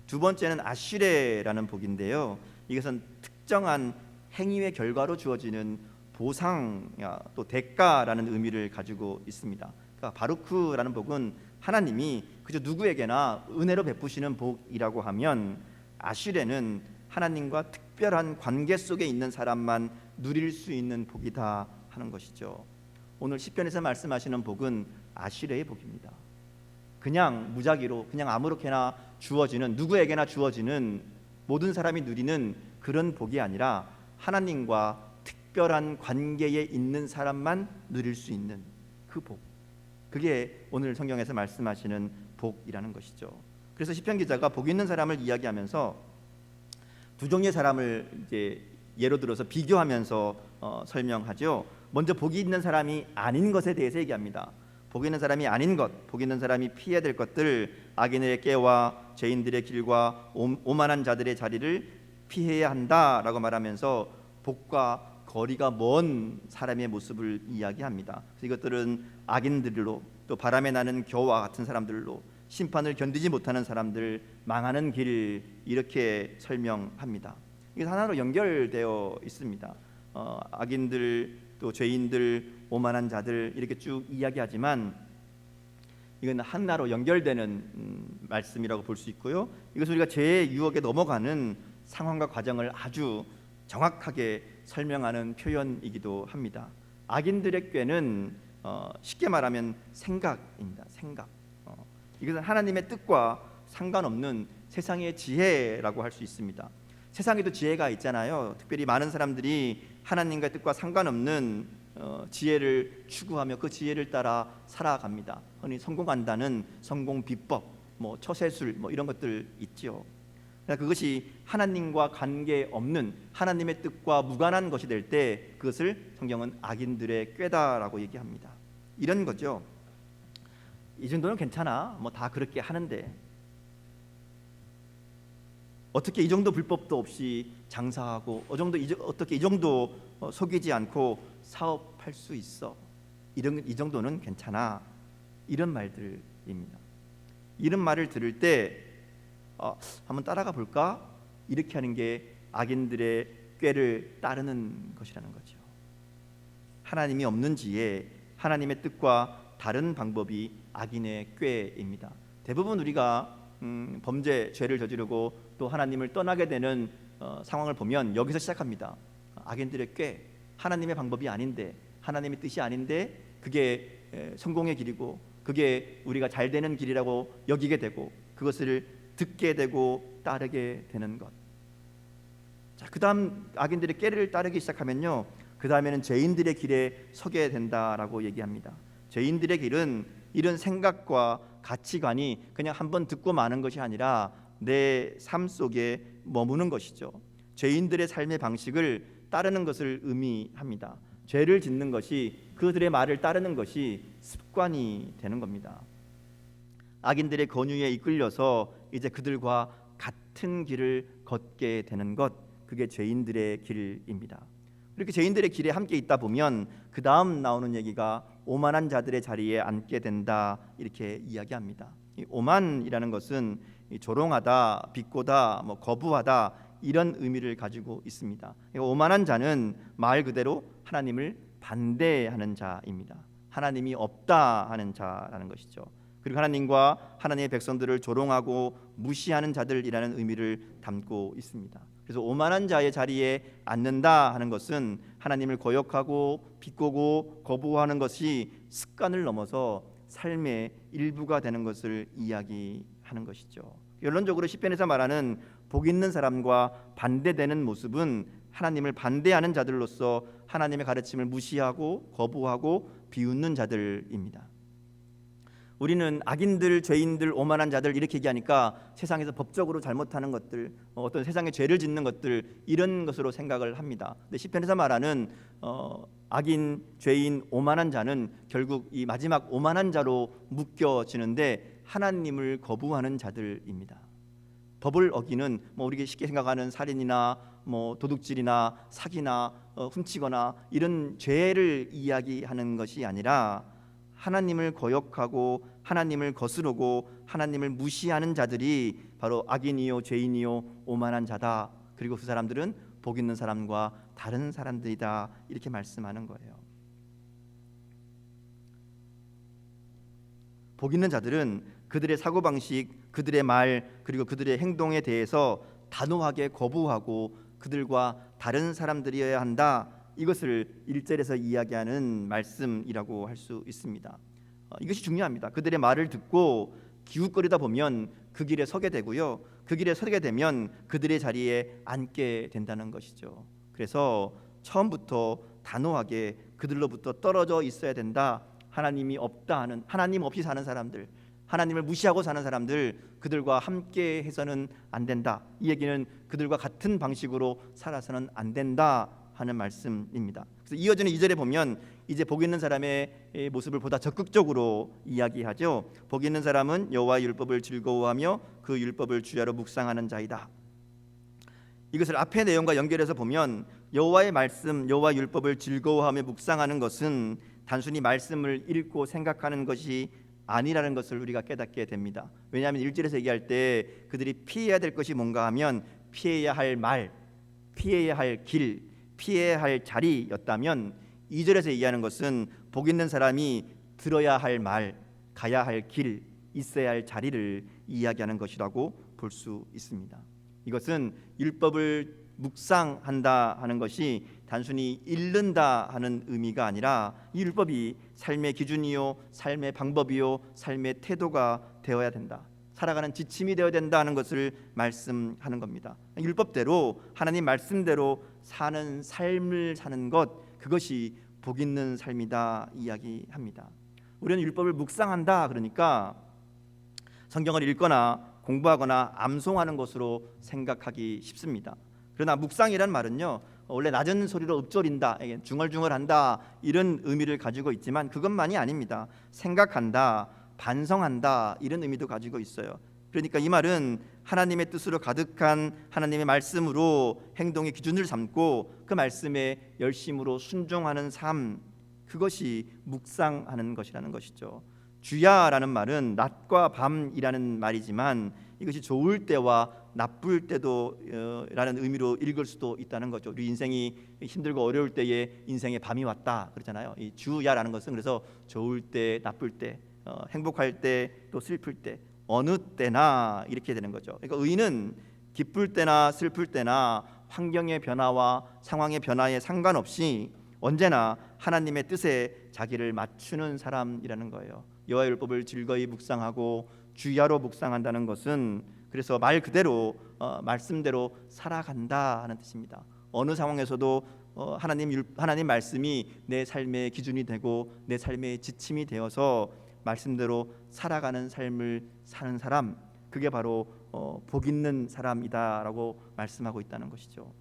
두 번째는 아슈레라는 복인데요, 이것은 특정한 행위의 결과로 주어지는 보상 또 대가라는 의미를 가지고 있습니다. 그러니까 바루크라는 복은 하나님이 그저 누구에게나 은혜로 베푸시는 복이라고 하면, 아슈레는 하나님과 특별한 관계 속에 있는 사람만 누릴 수 있는 복이다 하는 것이죠. 오늘 시편에서 말씀하시는 복은 아슈레의 복입니다. 그냥 무작위로 그냥 아무렇게나 주어지는, 누구에게나 주어지는, 모든 사람이 누리는 그런 복이 아니라 하나님과 특별한 관계에 있는 사람만 누릴 수 있는 그 복, 그게 오늘 성경에서 말씀하시는 복이라는 것이죠. 그래서 시편 기자가 복 있는 사람을 이야기하면서 두 종류의 사람을 이제 예로 들어서 비교하면서 설명하죠. 먼저 복이 있는 사람이 아닌 것에 대해서 얘기합니다. 복 있는 사람이 아닌 것, 복 있는 사람이 피해야 될 것들, 악인의 꾀와 죄인들의 길과 오만한 자들의 자리를 피해야 한다라고 말하면서 복과 거리가 먼 사람의 모습을 이야기합니다. 그래서 이것들은 악인들로, 또 바람에 나는 겨와 같은 사람들로, 심판을 견디지 못하는 사람들, 망하는 길, 이렇게 설명합니다. 이게 하나로 연결되어 있습니다. 악인들, 또 죄인들, 오만한 자들, 이렇게 쭉 이야기하지만 이건 하나로 연결되는 말씀이라고 볼 수 있고요. 이것은 우리가 죄의 유혹에 넘어가는 상황과 과정을 아주 정확하게 설명하는 표현이기도 합니다. 악인들의 꾀는 쉽게 말하면 생각입니다. 생각. 이것은 하나님의 뜻과 상관없는 세상의 지혜라고 할 수 있습니다. 세상에도 지혜가 있잖아요. 특별히 많은 사람들이 하나님과 뜻과 상관없는 지혜를 추구하며 그 지혜를 따라 살아갑니다. 흔히 성공한다는 성공 비법, 처세술, 이런 것들 있죠. 그것이 하나님과 관계없는 하나님의 뜻과 무관한 것이 될 때 그것을 성경은 악인들의 꾀다라고 얘기합니다. 이런 거죠. 이 정도는 괜찮아, 다 그렇게 하는데 어떻게 이 정도 불법도 없이 장사하고 어떻게 이 정도 속이지 않고 사업할 수 있어? 이 정도는 괜찮아. 이런 말들입니다. 이런 말을 들을 때 한번 따라가 볼까? 이렇게 하는 게 악인들의 꾀를 따르는 것이라는 거죠. 하나님이 없는 지혜, 하나님의 뜻과 다른 방법이 악인의 꾀입니다. 대부분 우리가 범죄, 죄를 저지르고 또 하나님을 떠나게 되는 상황을 보면 여기서 시작합니다. 악인들의 꾀, 하나님의 방법이 아닌데, 하나님의 뜻이 아닌데 그게 성공의 길이고 그게 우리가 잘 되는 길이라고 여기게 되고 그것을 듣게 되고 따르게 되는 것. 자, 그다음 악인들의 꾀를 따르기 시작하면요, 그 다음에는 죄인들의 길에 서게 된다라고 얘기합니다. 죄인들의 길은 이런 생각과 가치관이 그냥 한번 듣고 마는 것이 아니라 내 삶 속에 머무는 것이죠. 죄인들의 삶의 방식을 따르는 것을 의미합니다. 죄를 짓는 것이, 그들의 말을 따르는 것이 습관이 되는 겁니다. 악인들의 권유에 이끌려서 이제 그들과 같은 길을 걷게 되는 것, 그게 죄인들의 길입니다. 이렇게 죄인들의 길에 함께 있다 보면 그 다음 나오는 얘기가 오만한 자들의 자리에 앉게 된다, 이렇게 이야기합니다. 이 오만이라는 것은 조롱하다, 비꼬다, 거부하다, 이런 의미를 가지고 있습니다. 오만한 자는 말 그대로 하나님을 반대하는 자입니다. 하나님이 없다 하는 자라는 것이죠. 그리고 하나님과 하나님의 백성들을 조롱하고 무시하는 자들이라는 의미를 담고 있습니다. 그래서 오만한 자의 자리에 앉는다 하는 것은 하나님을 거역하고 비꼬고 거부하는 것이 습관을 넘어서 삶의 일부가 되는 것을 이야기하는 것이죠. 결론적으로 시편에서 말하는 복 있는 사람과 반대되는 모습은 하나님을 반대하는 자들로서 하나님의 가르침을 무시하고 거부하고 비웃는 자들입니다. 우리는 악인들, 죄인들, 오만한 자들 이렇게 얘기하니까 세상에서 법적으로 잘못하는 것들, 어떤 세상에 죄를 짓는 것들, 이런 것으로 생각을 합니다. 근데 시편에서 말하는 악인, 죄인, 오만한 자는 결국 이 마지막 오만한 자로 묶여지는데 하나님을 거부하는 자들입니다. 법을 어기는 우리가 쉽게 생각하는 살인이나 도둑질이나 사기나 훔치거나 이런 죄를 이야기하는 것이 아니라 하나님을 거역하고 하나님을 거스르고 하나님을 무시하는 자들이 바로 악인이요 죄인이요 오만한 자다. 그리고 그 사람들은 복 있는 사람과 다른 사람들이다, 이렇게 말씀하는 거예요. 복 있는 자들은 그들의 사고방식, 그들의 말, 그리고 그들의 행동에 대해서 단호하게 거부하고 그들과 다른 사람들이어야 한다, 이것을 1절에서 이야기하는 말씀이라고 할 수 있습니다. 이것이 중요합니다. 그들의 말을 듣고 기웃거리다 보면 그 길에 서게 되고요, 그 길에 서게 되면 그들의 자리에 앉게 된다는 것이죠. 그래서 처음부터 단호하게 그들로부터 떨어져 있어야 된다. 하나님이 없다 하는, 하나님 없이 사는 사람들, 하나님을 무시하고 사는 사람들, 그들과 함께 해서는 안 된다. 이 얘기는 그들과 같은 방식으로 살아서는 안 된다 하는 말씀입니다. 그래서 이어지는 2절에 보면 이제 복 있는 사람의 모습을 보다 적극적으로 이야기하죠. 복 있는 사람은 여호와의 율법을 즐거워하며 그 율법을 주야로 묵상하는 자이다. 이것을 앞의 내용과 연결해서 보면 여호와의 말씀, 여호와의 율법을 즐거워하며 묵상하는 것은 단순히 말씀을 읽고 생각하는 것이 아니라는 것을 우리가 깨닫게 됩니다. 왜냐하면 1절에서 얘기할 때 그들이 피해야 될 것이 뭔가 하면 피해야 할 말, 피해야 할 길, 피해야 할 자리였다면 2절에서 얘기하는 것은 복 있는 사람이 들어야 할 말, 가야 할 길, 있어야 할 자리를 이야기하는 것이라고 볼 수 있습니다. 이것은 율법을 묵상한다 하는 것이 단순히 읽는다 하는 의미가 아니라 이 율법이 삶의 기준이요, 삶의 방법이요, 삶의 태도가 되어야 된다. 살아가는 지침이 되어야 된다 하는 것을 말씀하는 겁니다. 율법대로 하나님 말씀대로 사는 삶을 사는 것, 그것이 복 있는 삶이다 이야기합니다. 우리는 율법을 묵상한다 그러니까 성경을 읽거나 공부하거나 암송하는 것으로 생각하기 쉽습니다. 그러나 묵상이란 말은요, 원래 낮은 소리로 읊조린다, 중얼중얼한다 이런 의미를 가지고 있지만 그것만이 아닙니다. 생각한다, 반성한다 이런 의미도 가지고 있어요. 그러니까 이 말은 하나님의 뜻으로 가득한 하나님의 말씀으로 행동의 기준을 삼고 그 말씀에 열심으로 순종하는 삶, 그것이 묵상하는 것이라는 것이죠. 주야라는 말은 낮과 밤이라는 말이지만 이것이 좋을 때와 나쁠 때도 라는 의미로 읽을 수도 있다는 거죠. 우리 인생이 힘들고 어려울 때에 인생의 밤이 왔다 그러잖아요. 이 주야라는 것은 그래서 좋을 때, 나쁠 때, 행복할 때, 또 슬플 때, 어느 때나 이렇게 되는 거죠. 그러니까 의인은 기쁠 때나 슬플 때나 환경의 변화와 상황의 변화에 상관없이 언제나 하나님의 뜻에 자기를 맞추는 사람이라는 거예요. 여호와의 율법을 즐거이 묵상하고 주야로 묵상한다는 것은 그래서 말 그대로 말씀대로 살아간다 하는 뜻입니다. 어느 상황에서도 하나님 말씀이 내 삶의 기준이 되고 내 삶의 지침이 되어서 말씀대로 살아가는 삶을 사는 사람, 그게 바로 복 있는 사람이다라고 말씀하고 있다는 것이죠.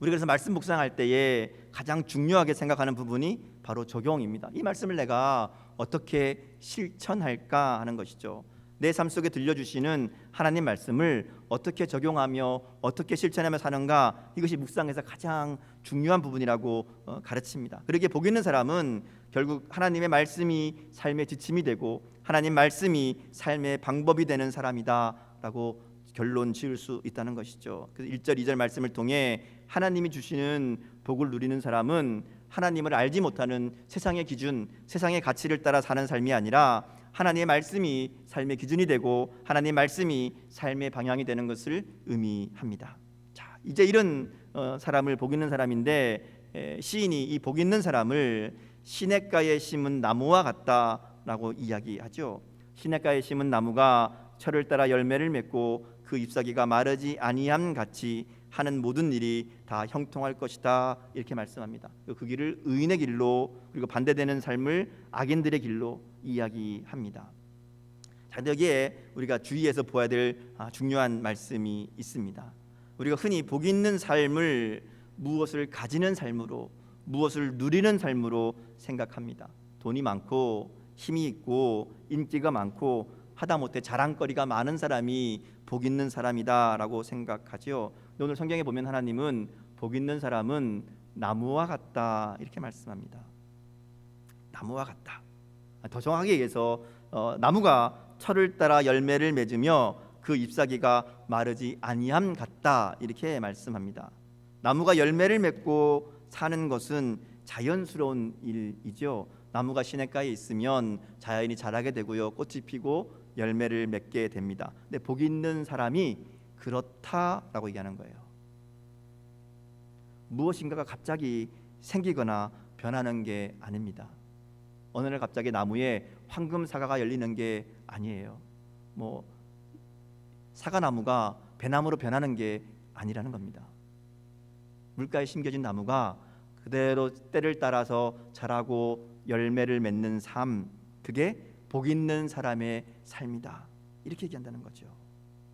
우리 그래서 말씀 묵상할 때에 가장 중요하게 생각하는 부분이 바로 적용입니다. 이 말씀을 내가 어떻게 실천할까 하는 것이죠. 내 삶 속에 들려주시는 하나님 말씀을 어떻게 적용하며 어떻게 실천하며 사는가, 이것이 묵상에서 가장 중요한 부분이라고 가르칩니다. 그러기에 복 있는 사람은 결국 하나님의 말씀이 삶의 지침이 되고 하나님 말씀이 삶의 방법이 되는 사람이다라고 결론 지을 수 있다는 것이죠. 그래서 1절 2절 말씀을 통해 하나님이 주시는 복을 누리는 사람은 하나님을 알지 못하는 세상의 기준, 세상의 가치를 따라 사는 삶이 아니라 하나님의 말씀이 삶의 기준이 되고 하나님의 말씀이 삶의 방향이 되는 것을 의미합니다. 자, 이제 이런 사람을 복 있는 사람인데 시인이 이 복 있는 사람을 시냇가에 심은 나무와 같다라고 이야기하죠. 시냇가에 심은 나무가 철을 따라 열매를 맺고 그 잎사귀가 마르지 아니함 같이 하는 모든 일이 다 형통할 것이다 이렇게 말씀합니다. 그 길을 의인의 길로, 그리고 반대되는 삶을 악인들의 길로 이야기합니다. 자, 여기에 우리가 주의해서 보아야 될 중요한 말씀이 있습니다. 우리가 흔히 복 있는 삶을 무엇을 가지는 삶으로, 무엇을 누리는 삶으로 생각합니다. 돈이 많고 힘이 있고 인기가 많고 하다못해 자랑거리가 많은 사람이 복 있는 사람이다라고 생각하지요. 오늘 성경에 보면 하나님은 복 있는 사람은 나무와 같다 이렇게 말씀합니다. 나무와 같다. 더 정확하게 얘기해서 나무가 철을 따라 열매를 맺으며 그 잎사귀가 마르지 아니함 같다 이렇게 말씀합니다. 나무가 열매를 맺고 사는 것은 자연스러운 일이죠. 나무가 시냇가에 있으면 자연히 자라게 되고요, 꽃이 피고 열매를 맺게 됩니다. 근데 복 있는 사람이 그렇다라고 얘기하는 거예요. 무엇인가가 갑자기 생기거나 변하는 게 아닙니다. 어느 날 갑자기 나무에 황금 사과가 열리는 게 아니에요. 뭐 사과나무가 배나무로 변하는 게 아니라는 겁니다. 물가에 심겨진 나무가 그대로 때를 따라서 자라고 열매를 맺는 삶, 그게 복 있는 사람의 삶이다 이렇게 얘기한다는 거죠.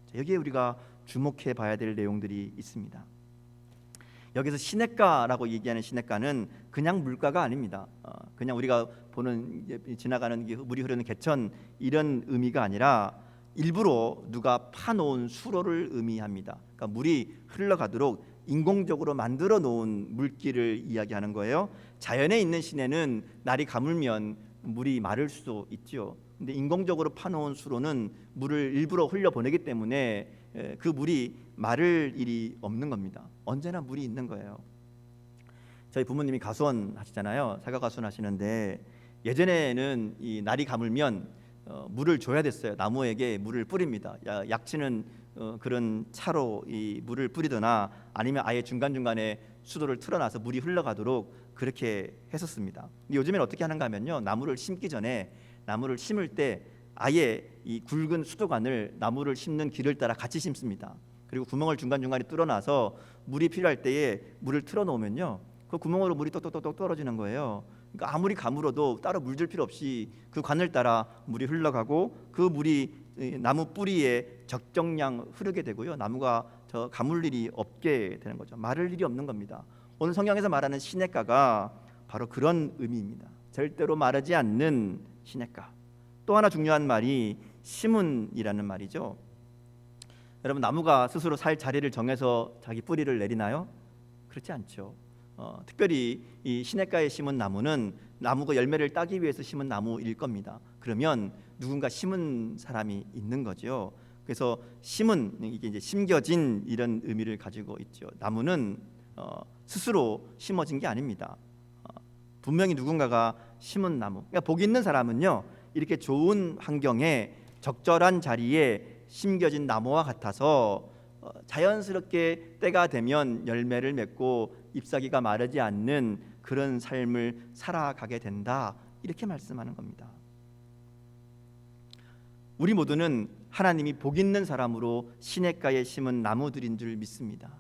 자, 여기에 우리가 주목해 봐야 될 내용들이 있습니다. 여기서 시냇가라고 얘기하는 시냇가는 그냥 물가가 아닙니다. 그냥 우리가 보는 지나가는 물이 흐르는 개천 이런 의미가 아니라 일부러 누가 파놓은 수로를 의미합니다. 그러니까 물이 흘러가도록 인공적으로 만들어 놓은 물길을 이야기하는 거예요. 자연에 있는 시내는 날이 가물면 물이 마를 수도 있죠. 근데 인공적으로 파놓은 수로는 물을 일부러 흘려보내기 때문에 그 물이 마를 일이 없는 겁니다. 언제나 물이 있는 거예요. 저희 부모님이 가수원 하시잖아요. 사과 가수원 하시는데 예전에는 이 날이 가물면 물을 줘야 됐어요. 나무에게 물을 뿌립니다. 약치는 그런 차로 이 물을 뿌리거나 아니면 아예 중간중간에 수도를 틀어놔서 물이 흘러가도록 그렇게 했었습니다. 근데 요즘에는 어떻게 하는가 하면요, 나무를 심기 전에 나무를 심을 때 아예 이 굵은 수도관을 나무를 심는 길을 따라 같이 심습니다. 그리고 구멍을 중간중간에 뚫어놔서 물이 필요할 때에 물을 틀어놓으면요, 그 구멍으로 물이 똑똑똑 떨어지는 거예요. 그러니까 아무리 가물어도 따로 물 줄 필요 없이 그 관을 따라 물이 흘러가고 그 물이 나무 뿌리에 적정량 흐르게 되고요, 나무가 저 가물 일이 없게 되는 거죠. 마를 일이 없는 겁니다. 오늘 성경에서 말하는 시냇가가 바로 그런 의미입니다. 절대로 마르지 않는 시냇가. 또 하나 중요한 말이 심은이라는 말이죠. 여러분, 나무가 스스로 살 자리를 정해서 자기 뿌리를 내리나요? 그렇지 않죠. 특별히 이 시냇가에 심은 나무는 나무가 열매를 따기 위해서 심은 나무일 겁니다. 그러면 누군가 심은 사람이 있는 거죠. 그래서 심은, 이게 이제 심겨진 이런 의미를 가지고 있죠. 나무는 스스로 심어진 게 아닙니다. 분명히 누군가가 심은 나무. 그러니까 복 있는 사람은요, 이렇게 좋은 환경에 적절한 자리에 심겨진 나무와 같아서 자연스럽게 때가 되면 열매를 맺고 잎사귀가 마르지 않는 그런 삶을 살아가게 된다, 이렇게 말씀하는 겁니다. 우리 모두는 하나님이 복 있는 사람으로 시냇가에 심은 나무들인 줄 믿습니다.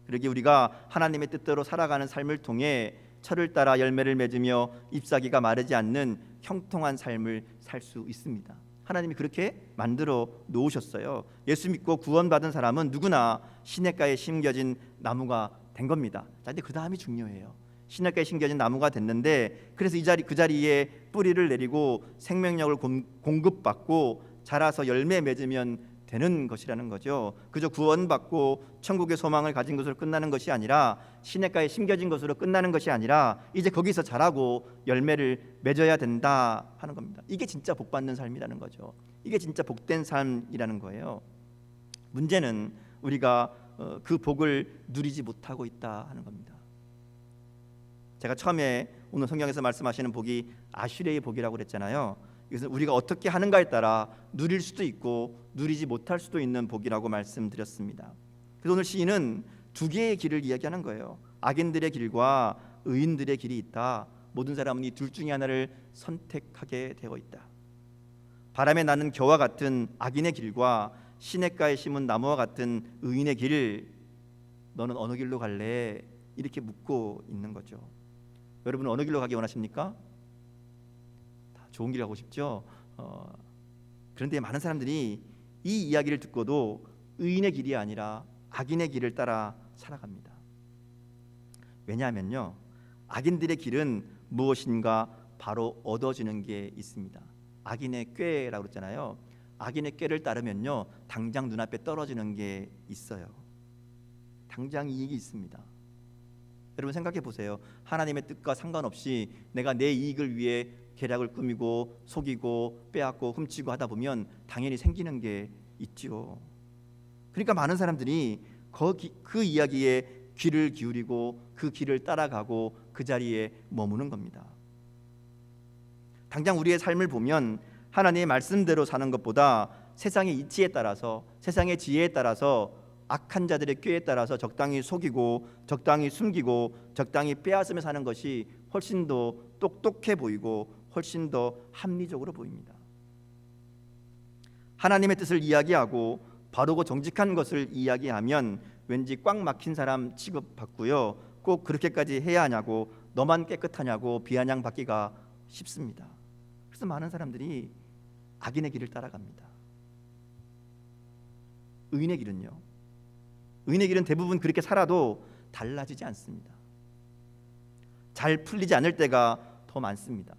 그러기에 우리가 하나님의 뜻대로 살아가는 삶을 통해 철을 따라 열매를 맺으며 잎사귀가 마르지 않는 형통한 삶을 살 수 있습니다. 하나님이 그렇게 만들어 놓으셨어요. 예수 믿고 구원받은 사람은 누구나 시냇가에 심겨진 나무가 된 겁니다. 자, 근데 그 다음이 중요해요. 시냇가에 심겨진 나무가 됐는데, 그래서 그 자리에 뿌리를 내리고 생명력을 공급받고 자라서 열매 맺으면 되는 것이라는 거죠. 그저 구원받고 천국의 소망을 가진 것으로 끝나는 것이 아니라, 시냇가에 심겨진 것으로 끝나는 것이 아니라 이제 거기서 자라고 열매를 맺어야 된다 하는 겁니다. 이게 진짜 복받는 삶이라는 거죠. 이게 진짜 복된 삶이라는 거예요. 문제는 우리가 그 복을 누리지 못하고 있다 하는 겁니다. 제가 처음에 오늘 성경에서 말씀하시는 복이 아슈레의 복이라고 그랬잖아요. 이것은 우리가 어떻게 하는가에 따라 누릴 수도 있고 누리지 못할 수도 있는 복이라고 말씀드렸습니다. 그래서 오늘 시인은 두 개의 길을 이야기하는 거예요. 악인들의 길과 의인들의 길이 있다. 모든 사람은 이 둘 중에 하나를 선택하게 되어 있다. 바람에 나는 겨와 같은 악인의 길과 시냇가에 심은 나무와 같은 의인의 길, 너는 어느 길로 갈래? 이렇게 묻고 있는 거죠. 여러분은 어느 길로 가기 원하십니까? 좋은 길 가고 싶죠. 그런데 많은 사람들이 이 이야기를 듣고도 의인의 길이 아니라 악인의 길을 따라 살아갑니다. 왜냐하면요, 악인들의 길은 무엇인가 바로 얻어지는 게 있습니다. 악인의 꾀라고 그랬잖아요. 악인의 꾀를 따르면요, 당장 눈앞에 떨어지는 게 있어요. 당장 이익이 있습니다. 여러분 생각해 보세요. 하나님의 뜻과 상관없이 내가 내 이익을 위해 계략을 꾸미고 속이고 빼앗고 훔치고 하다 보면 당연히 생기는 게 있죠. 그러니까 많은 사람들이 그 이야기에 귀를 기울이고 그 길을 따라가고 그 자리에 머무는 겁니다. 당장 우리의 삶을 보면 하나님의 말씀대로 사는 것보다 세상의 이치에 따라서, 세상의 지혜에 따라서, 악한 자들의 꾀에 따라서 적당히 속이고 적당히 숨기고 적당히 빼앗으며 사는 것이 훨씬 더 똑똑해 보이고 훨씬 더 합리적으로 보입니다. 하나님의 뜻을 이야기하고 바르고 정직한 것을 이야기하면 왠지 꽉 막힌 사람 취급받고요, 꼭 그렇게까지 해야 하냐고, 너만 깨끗하냐고 비아냥받기가 쉽습니다. 그래서 많은 사람들이 악인의 길을 따라갑니다. 의인의 길은요, 의인의 길은 대부분 그렇게 살아도 달라지지 않습니다. 잘 풀리지 않을 때가 더 많습니다.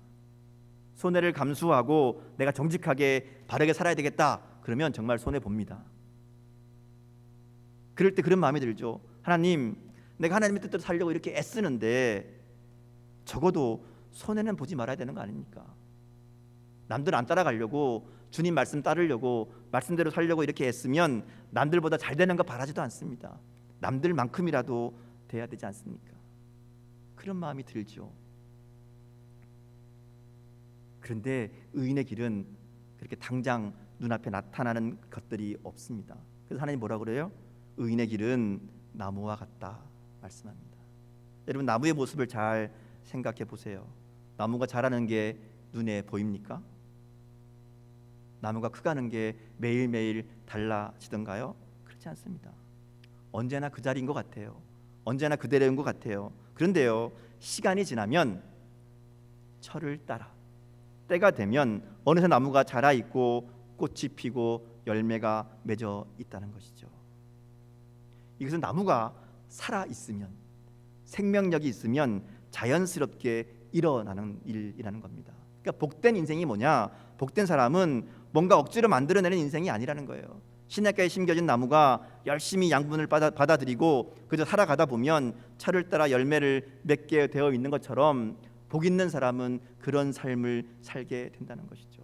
손해를 감수하고 내가 정직하게 바르게 살아야 되겠다, 그러면 정말 손해 봅니다. 그럴 때 그런 마음이 들죠. 하나님, 내가 하나님의 뜻대로 살려고 이렇게 애쓰는데 적어도 손해는 보지 말아야 되는 거 아닙니까? 남들 안 따라가려고 주님 말씀 따르려고 말씀대로 살려고 이렇게 애쓰면 남들보다 잘 되는 거 바라지도 않습니다. 남들만큼이라도 돼야 되지 않습니까? 그런 마음이 들죠. 그런데 의인의 길은 그렇게 당장 눈앞에 나타나는 것들이 없습니다. 그래서 하나님 뭐라 그래요? 의인의 길은 나무와 같다 말씀합니다. 여러분, 나무의 모습을 잘 생각해 보세요. 나무가 자라는 게 눈에 보입니까? 나무가 크가는 게 매일매일 달라지던가요? 그렇지 않습니다. 언제나 그 자리인 것 같아요. 언제나 그대로인 것 같아요. 그런데요, 시간이 지나면 철을 따라 때가 되면 어느새 나무가 자라 있고 꽃이 피고 열매가 맺어 있다는 것이죠. 이것은 나무가 살아 있으면, 생명력이 있으면 자연스럽게 일어나는 일이라는 겁니다. 그러니까 복된 인생이 뭐냐? 복된 사람은 뭔가 억지로 만들어내는 인생이 아니라는 거예요. 시냇가에 심겨진 나무가 열심히 양분을 받아들이고 그저 살아가다 보면 철을 따라 열매를 맺게 되어 있는 것처럼 복 있는 사람은 그런 삶을 살게 된다는 것이죠.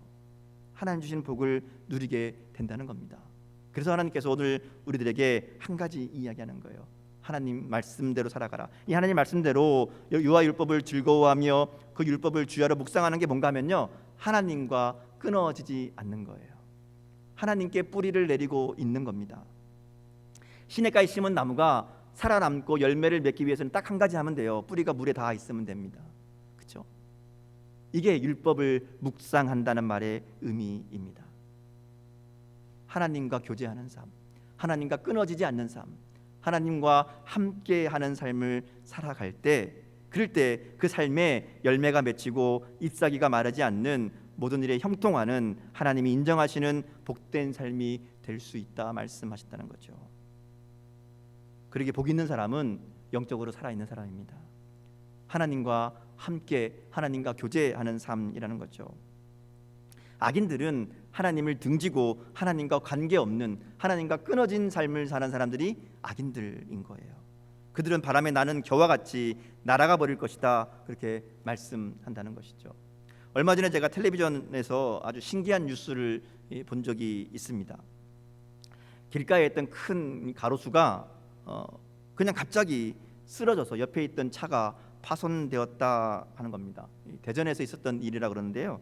하나님 주신 복을 누리게 된다는 겁니다. 그래서 하나님께서 오늘 우리들에게 한 가지 이야기하는 거예요. 하나님 말씀대로 살아가라. 이 하나님 말씀대로 유아 율법을 즐거워하며 그 율법을 주야로 묵상하는 게 뭔가 하면요, 하나님과 끊어지지 않는 거예요. 하나님께 뿌리를 내리고 있는 겁니다. 시냇가에 심은 나무가 살아남고 열매를 맺기 위해서는 딱 한 가지 하면 돼요. 뿌리가 물에 닿아 있으면 됩니다. 그렇죠? 이게 율법을 묵상한다는 말의 의미입니다. 하나님과 교제하는 삶, 하나님과 끊어지지 않는 삶, 하나님과 함께하는 삶을 살아갈 때, 그럴 때 그 삶에 열매가 맺히고 잎사귀가 마르지 않는 모든 일에 형통하는 하나님이 인정하시는 복된 삶이 될 수 있다 말씀하셨다는 거죠. 그러기에 복 있는 사람은 영적으로 살아있는 사람입니다. 하나님과 함께 하나님과 교제하는 삶이라는 거죠. 악인들은 하나님을 등지고 하나님과 관계없는, 하나님과 끊어진 삶을 사는 사람들이 악인들인 거예요. 그들은 바람에 나는 겨와 같이 날아가 버릴 것이다, 그렇게 말씀한다는 것이죠. 얼마 전에 제가 텔레비전에서 아주 신기한 뉴스를 본 적이 있습니다. 길가에 있던 큰 가로수가 그냥 갑자기 쓰러져서 옆에 있던 차가 파손되었다 하는 겁니다. 대전에서 있었던 일이라 그러는데요.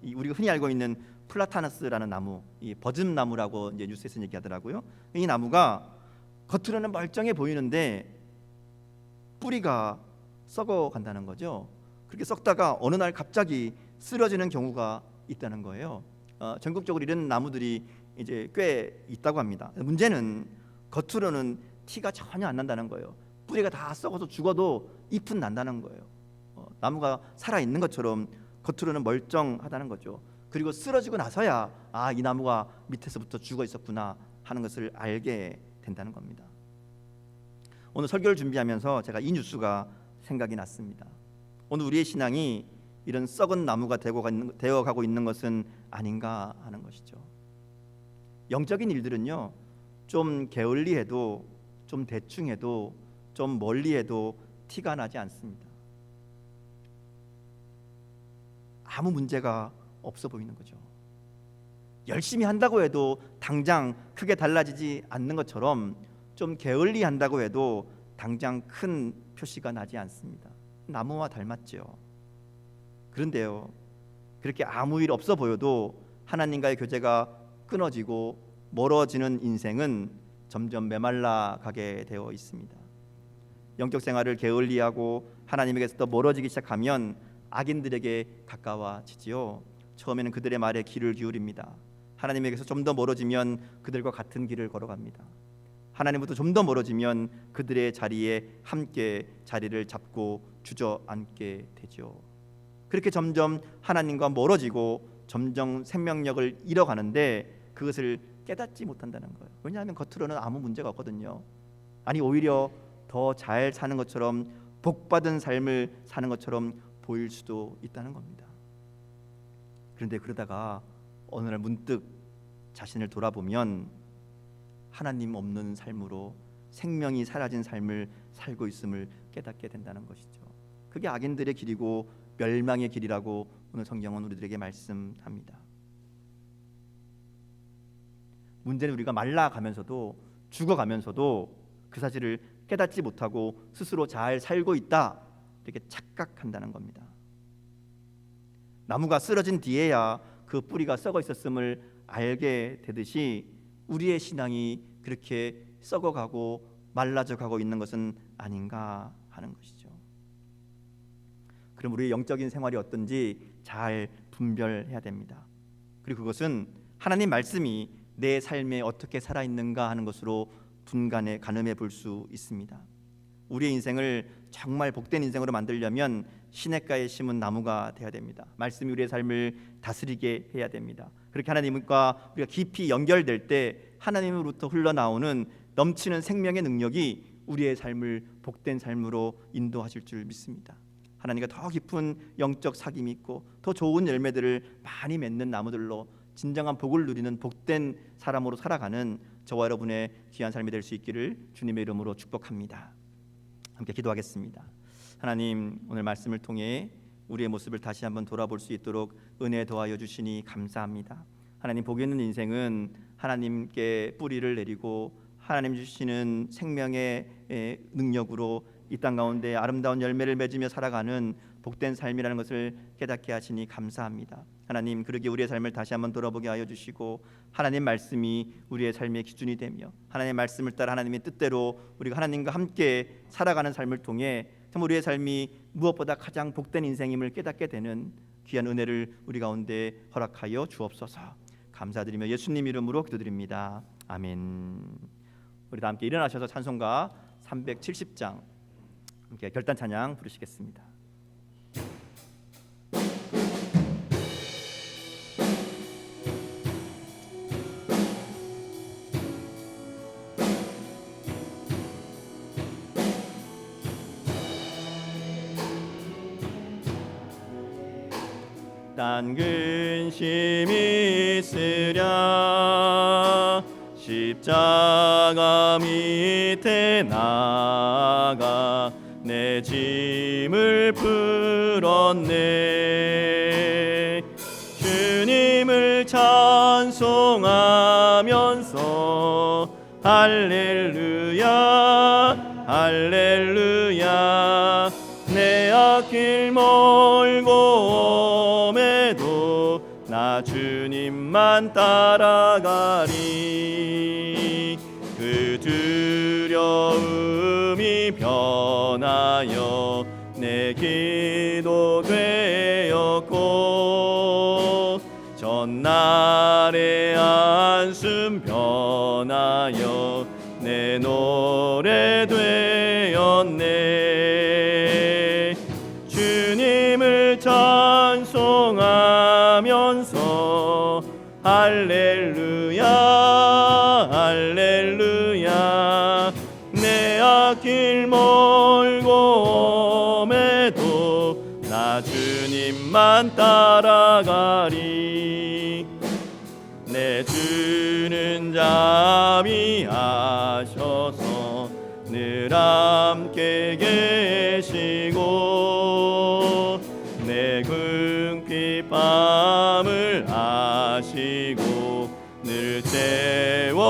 우리가 흔히 알고 있는 플라타너스라는 나무, 이 버즘나무라고 이제 뉴스에서 얘기하더라고요. 이 나무가 겉으로는 멀쩡해 보이는데 뿌리가 썩어 간다는 거죠. 그렇게 썩다가 어느 날 갑자기 쓰러지는 경우가 있다는 거예요. 전국적으로 이런 나무들이 이제 꽤 있다고 합니다. 문제는 겉으로는 티가 전혀 안 난다는 거예요. 뿌리가 다 썩어서 죽어도 잎은 난다는 거예요. 나무가 살아 있는 것처럼 겉으로는 멀쩡하다는 거죠. 그리고 쓰러지고 나서야 이 나무가 밑에서부터 죽어 있었구나 하는 것을 알게 된다는 겁니다. 오늘 설교를 준비하면서 제가 이 뉴스가 생각이 났습니다. 오늘 우리의 신앙이 이런 썩은 나무가 되어가고 있는 것은 아닌가 하는 것이죠. 영적인 일들은요, 좀 게을리해도, 좀 대충해도, 좀 멀리해도 티가 나지 않습니다. 아무 문제가 없어 보이는 거죠. 열심히 한다고 해도 당장 크게 달라지지 않는 것처럼 좀 게을리 한다고 해도 당장 큰 표시가 나지 않습니다. 나무와 닮았죠. 그런데요, 그렇게 아무 일 없어 보여도 하나님과의 교제가 끊어지고 멀어지는 인생은 점점 메말라 가게 되어 있습니다. 영적 생활을 게을리하고 하나님에게서 더 멀어지기 시작하면 악인들에게 가까워지지요. 처음에는 그들의 말에 귀를 기울입니다. 하나님에게서 좀 더 멀어지면 그들과 같은 길을 걸어갑니다. 하나님부터 좀 더 멀어지면 그들의 자리에 함께 자리를 잡고 주저앉게 되죠. 그렇게 점점 하나님과 멀어지고 점점 생명력을 잃어가는데 그것을 깨닫지 못한다는 거예요. 왜냐하면 겉으로는 아무 문제가 없거든요. 아니, 오히려 더 잘 사는 것처럼, 복받은 삶을 사는 것처럼 보일 수도 있다는 겁니다. 그런데 그러다가 어느 날 문득 자신을 돌아보면 하나님 없는 삶으로 생명이 사라진 삶을 살고 있음을 깨닫게 된다는 것이죠. 그게 악인들의 길이고 멸망의 길이라고 오늘 성경은 우리들에게 말씀합니다. 문제는 우리가 말라가면서도 죽어가면서도 그 사실을 깨닫지 못하고 스스로 잘 살고 있다 이렇게 착각한다는 겁니다. 나무가 쓰러진 뒤에야 그 뿌리가 썩어 있었음을 알게 되듯이 우리의 신앙이 그렇게 썩어가고 말라져가고 있는 것은 아닌가 하는 것이죠. 그럼 우리의 영적인 생활이 어떤지 잘 분별해야 됩니다. 그리고 그것은 하나님 말씀이 내 삶에 어떻게 살아있는가 하는 것으로 가늠해 볼 수 있습니다. 우리의 인생을 정말 복된 인생으로 만들려면 시냇가에 심은 나무가 되어야 됩니다. 말씀이 우리의 삶을 다스리게 해야 됩니다. 그렇게 하나님과 우리가 깊이 연결될 때 하나님으로부터 흘러나오는 넘치는 생명의 능력이 우리의 삶을 복된 삶으로 인도하실 줄 믿습니다. 하나님과 더 깊은 영적 사귐이 있고 더 좋은 열매들을 많이 맺는 나무들로 진정한 복을 누리는 복된 사람으로 살아가는 저와 여러분의 귀한 삶이 될 수 있기를 주님의 이름으로 축복합니다. 함께 기도하겠습니다. 하나님, 오늘 말씀을 통해 우리의 모습을 다시 한번 돌아볼 수 있도록 은혜 더하여 주시니 감사합니다. 하나님, 복 있는 인생은 하나님께 뿌리를 내리고 하나님 주시는 생명의 능력으로 이 땅 가운데 아름다운 열매를 맺으며 살아가는 복된 삶이라는 것을 깨닫게 하시니 감사합니다. 하나님, 그러기에 우리의 삶을 다시 한번 돌아보게 하여 주시고 하나님 말씀이 우리의 삶의 기준이 되며 하나님의 말씀을 따라 하나님의 뜻대로 우리가 하나님과 함께 살아가는 삶을 통해 참 우리의 삶이 무엇보다 가장 복된 인생임을 깨닫게 되는 귀한 은혜를 우리 가운데 허락하여 주옵소서. 감사드리며 예수님 이름으로 기도드립니다. 아멘. 우리 다 함께 일어나셔서 찬송가 370장 함께 결단 찬양 부르시겠습니다. 딴 근심이 있으랴 십자가 밑에 나가 내 짐을 풀었네. 주님을 찬송하면서 할렐루야 할렐루야 내 앞길 멀고 옴에도 나 주님만 따라가리. 그 두려움이 변하여 내 기도 되었고 전날의 안숨 변하여 내 노래 되었네. 주님을 찬송하면서 할렐루야 할렐루야 내 앞길 멀고 옴에도 나 주님만 따라가리. 내 주는 자비하셔서 늘 함께 계시고 내 궁핍 밤을 아시고 늘 채워주시네.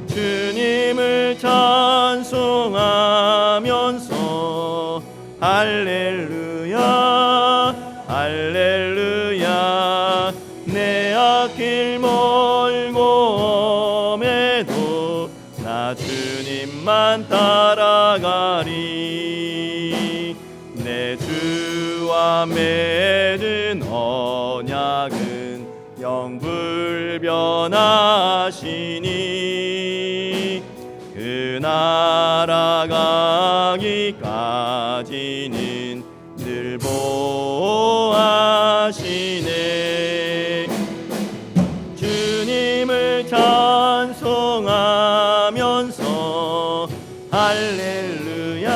주님을 찬송하면서 할렐루야 할렐루야 내 앞길 멀고 옴에도 나 주님만 따라가리. 내 주와 맺은 언약은 영불변하시니 그 나라 가기까지는 늘 보호하시네. 주님을 찬송하면서 할렐루야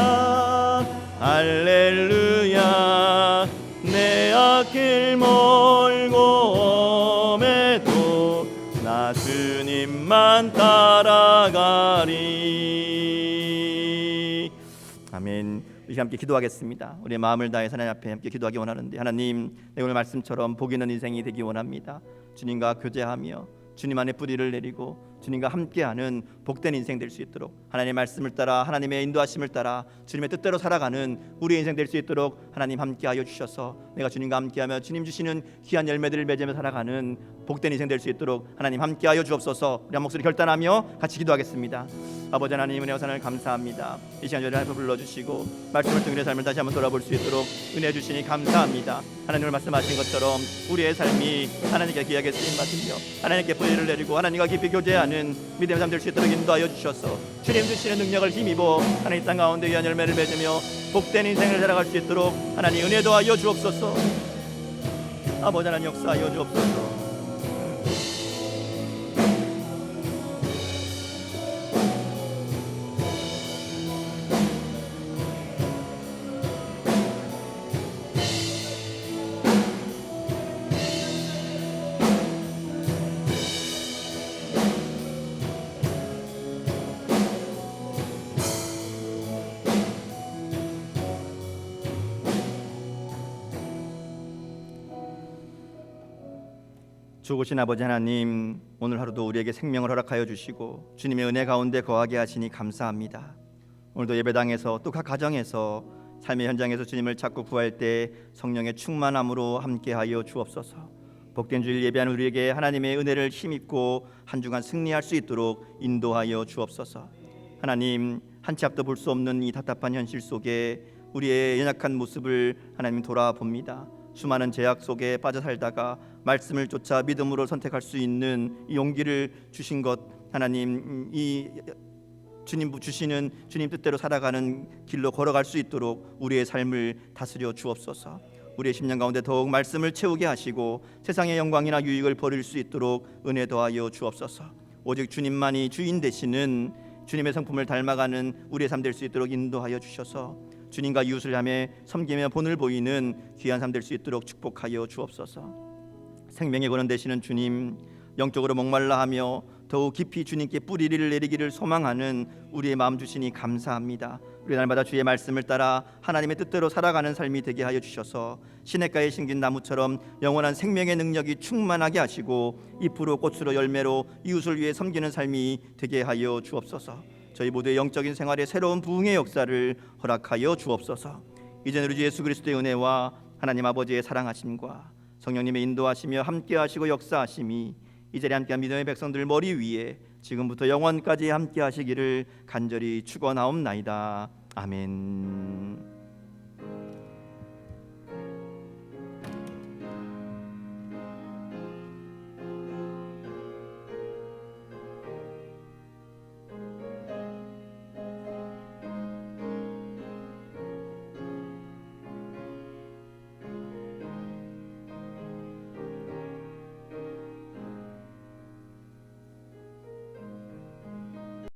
할렐루야 내 앞길 멀고 옴에도 나 주님만 따라가리. 아멘. 이렇게 함께 기도하겠습니다. 우리의 마음을 다해 하나님 앞에 함께 기도하기 원하는데, 하나님, 내 오늘 말씀처럼 복 있는 인생이 되기 원합니다. 주님과 교제하며 주님 안에 뿌리를 내리고 주님과 함께하는 복된 인생 될 수 있도록, 하나님의 말씀을 따라 하나님의 인도하심을 따라 주님의 뜻대로 살아가는 우리의 인생 될 수 있도록 하나님 함께하여 주셔서 내가 주님과 함께하며 주님 주시는 귀한 열매들을 맺으며 살아가는 복된 인생 될 수 있도록 하나님 함께하여 주옵소서. 우리 한 목소리 결단하며 같이 기도하겠습니다. 아버지 하나님, 은혜와 사랑을 감사합니다. 이 시간 저희를 하나님 불러주시고 말씀을 통해 삶을 다시 한번 돌아볼 수 있도록 은혜 주시니 감사합니다. 하나님을 말씀하신 것처럼 우리의 삶이 하나님께 귀하게 쓰임받으며 하나님께 뿌리를 내리고 하나님과 깊이 교제하는 믿음의 삶 될 수 있도록 인도하여 주셔서 주님 주시는 능력을 힘입어 하나님 땅 가운데 귀한 열매를 맺으며 복된 인생을 살아갈 수 있도록 하나님 은혜 도하여 주옵소서. 아버지 하나님 역사하여 주옵소서. 주오신 아버지 하나님, 오늘 하루도 우리에게 생명을 허락하여 주시고 주님의 은혜 가운데 거하게 하시니 감사합니다. 오늘도 예배당에서 또 각 가정에서 삶의 현장에서 주님을 찾고 구할 때 성령의 충만함으로 함께하여 주옵소서. 복된 주일 예배하는 우리에게 하나님의 은혜를 힘입고 한 주간 승리할 수 있도록 인도하여 주옵소서. 하나님, 한 치 앞도 볼 수 없는 이 답답한 현실 속에 우리의 연약한 모습을 하나님 돌아봅니다. 수많은 제약 속에 빠져 살다가 말씀을 쫓아 믿음으로 선택할 수 있는 이 용기를 주신 것, 하나님, 이 주님 주시는 주님 뜻대로 살아가는 길로 걸어갈 수 있도록 우리의 삶을 다스려 주옵소서. 우리의 심령 가운데 더욱 말씀을 채우게 하시고 세상의 영광이나 유익을 버릴 수 있도록 은혜 더하여 주옵소서. 오직 주님만이 주인 되시는 주님의 성품을 닮아가는 우리의 삶 될 수 있도록 인도하여 주셔서 주님과 이웃을 향해 섬기며 본을 보이는 귀한 삶 될 수 있도록 축복하여 주옵소서. 생명의 근원 되시는 주님, 영적으로 목말라하며 더욱 깊이 주님께 뿌리를 내리기를 소망하는 우리의 마음 주시니 감사합니다. 우리 날마다 주의 말씀을 따라 하나님의 뜻대로 살아가는 삶이 되게 하여 주셔서 시냇가에 심긴 나무처럼 영원한 생명의 능력이 충만하게 하시고 잎으로 꽃으로 열매로 이웃을 위해 섬기는 삶이 되게 하여 주옵소서. 저희 모두의 영적인 생활에 새로운 부흥의 역사를 허락하여 주옵소서. 이제는 우리 주 예수 그리스도의 은혜와 하나님 아버지의 사랑하심과 성령님의 인도하시며 함께하시고 역사하심이 이 자리에 함께한 믿음의 백성들 머리 위에 지금부터 영원까지 함께하시기를 간절히 축원하옵나이다. 아멘.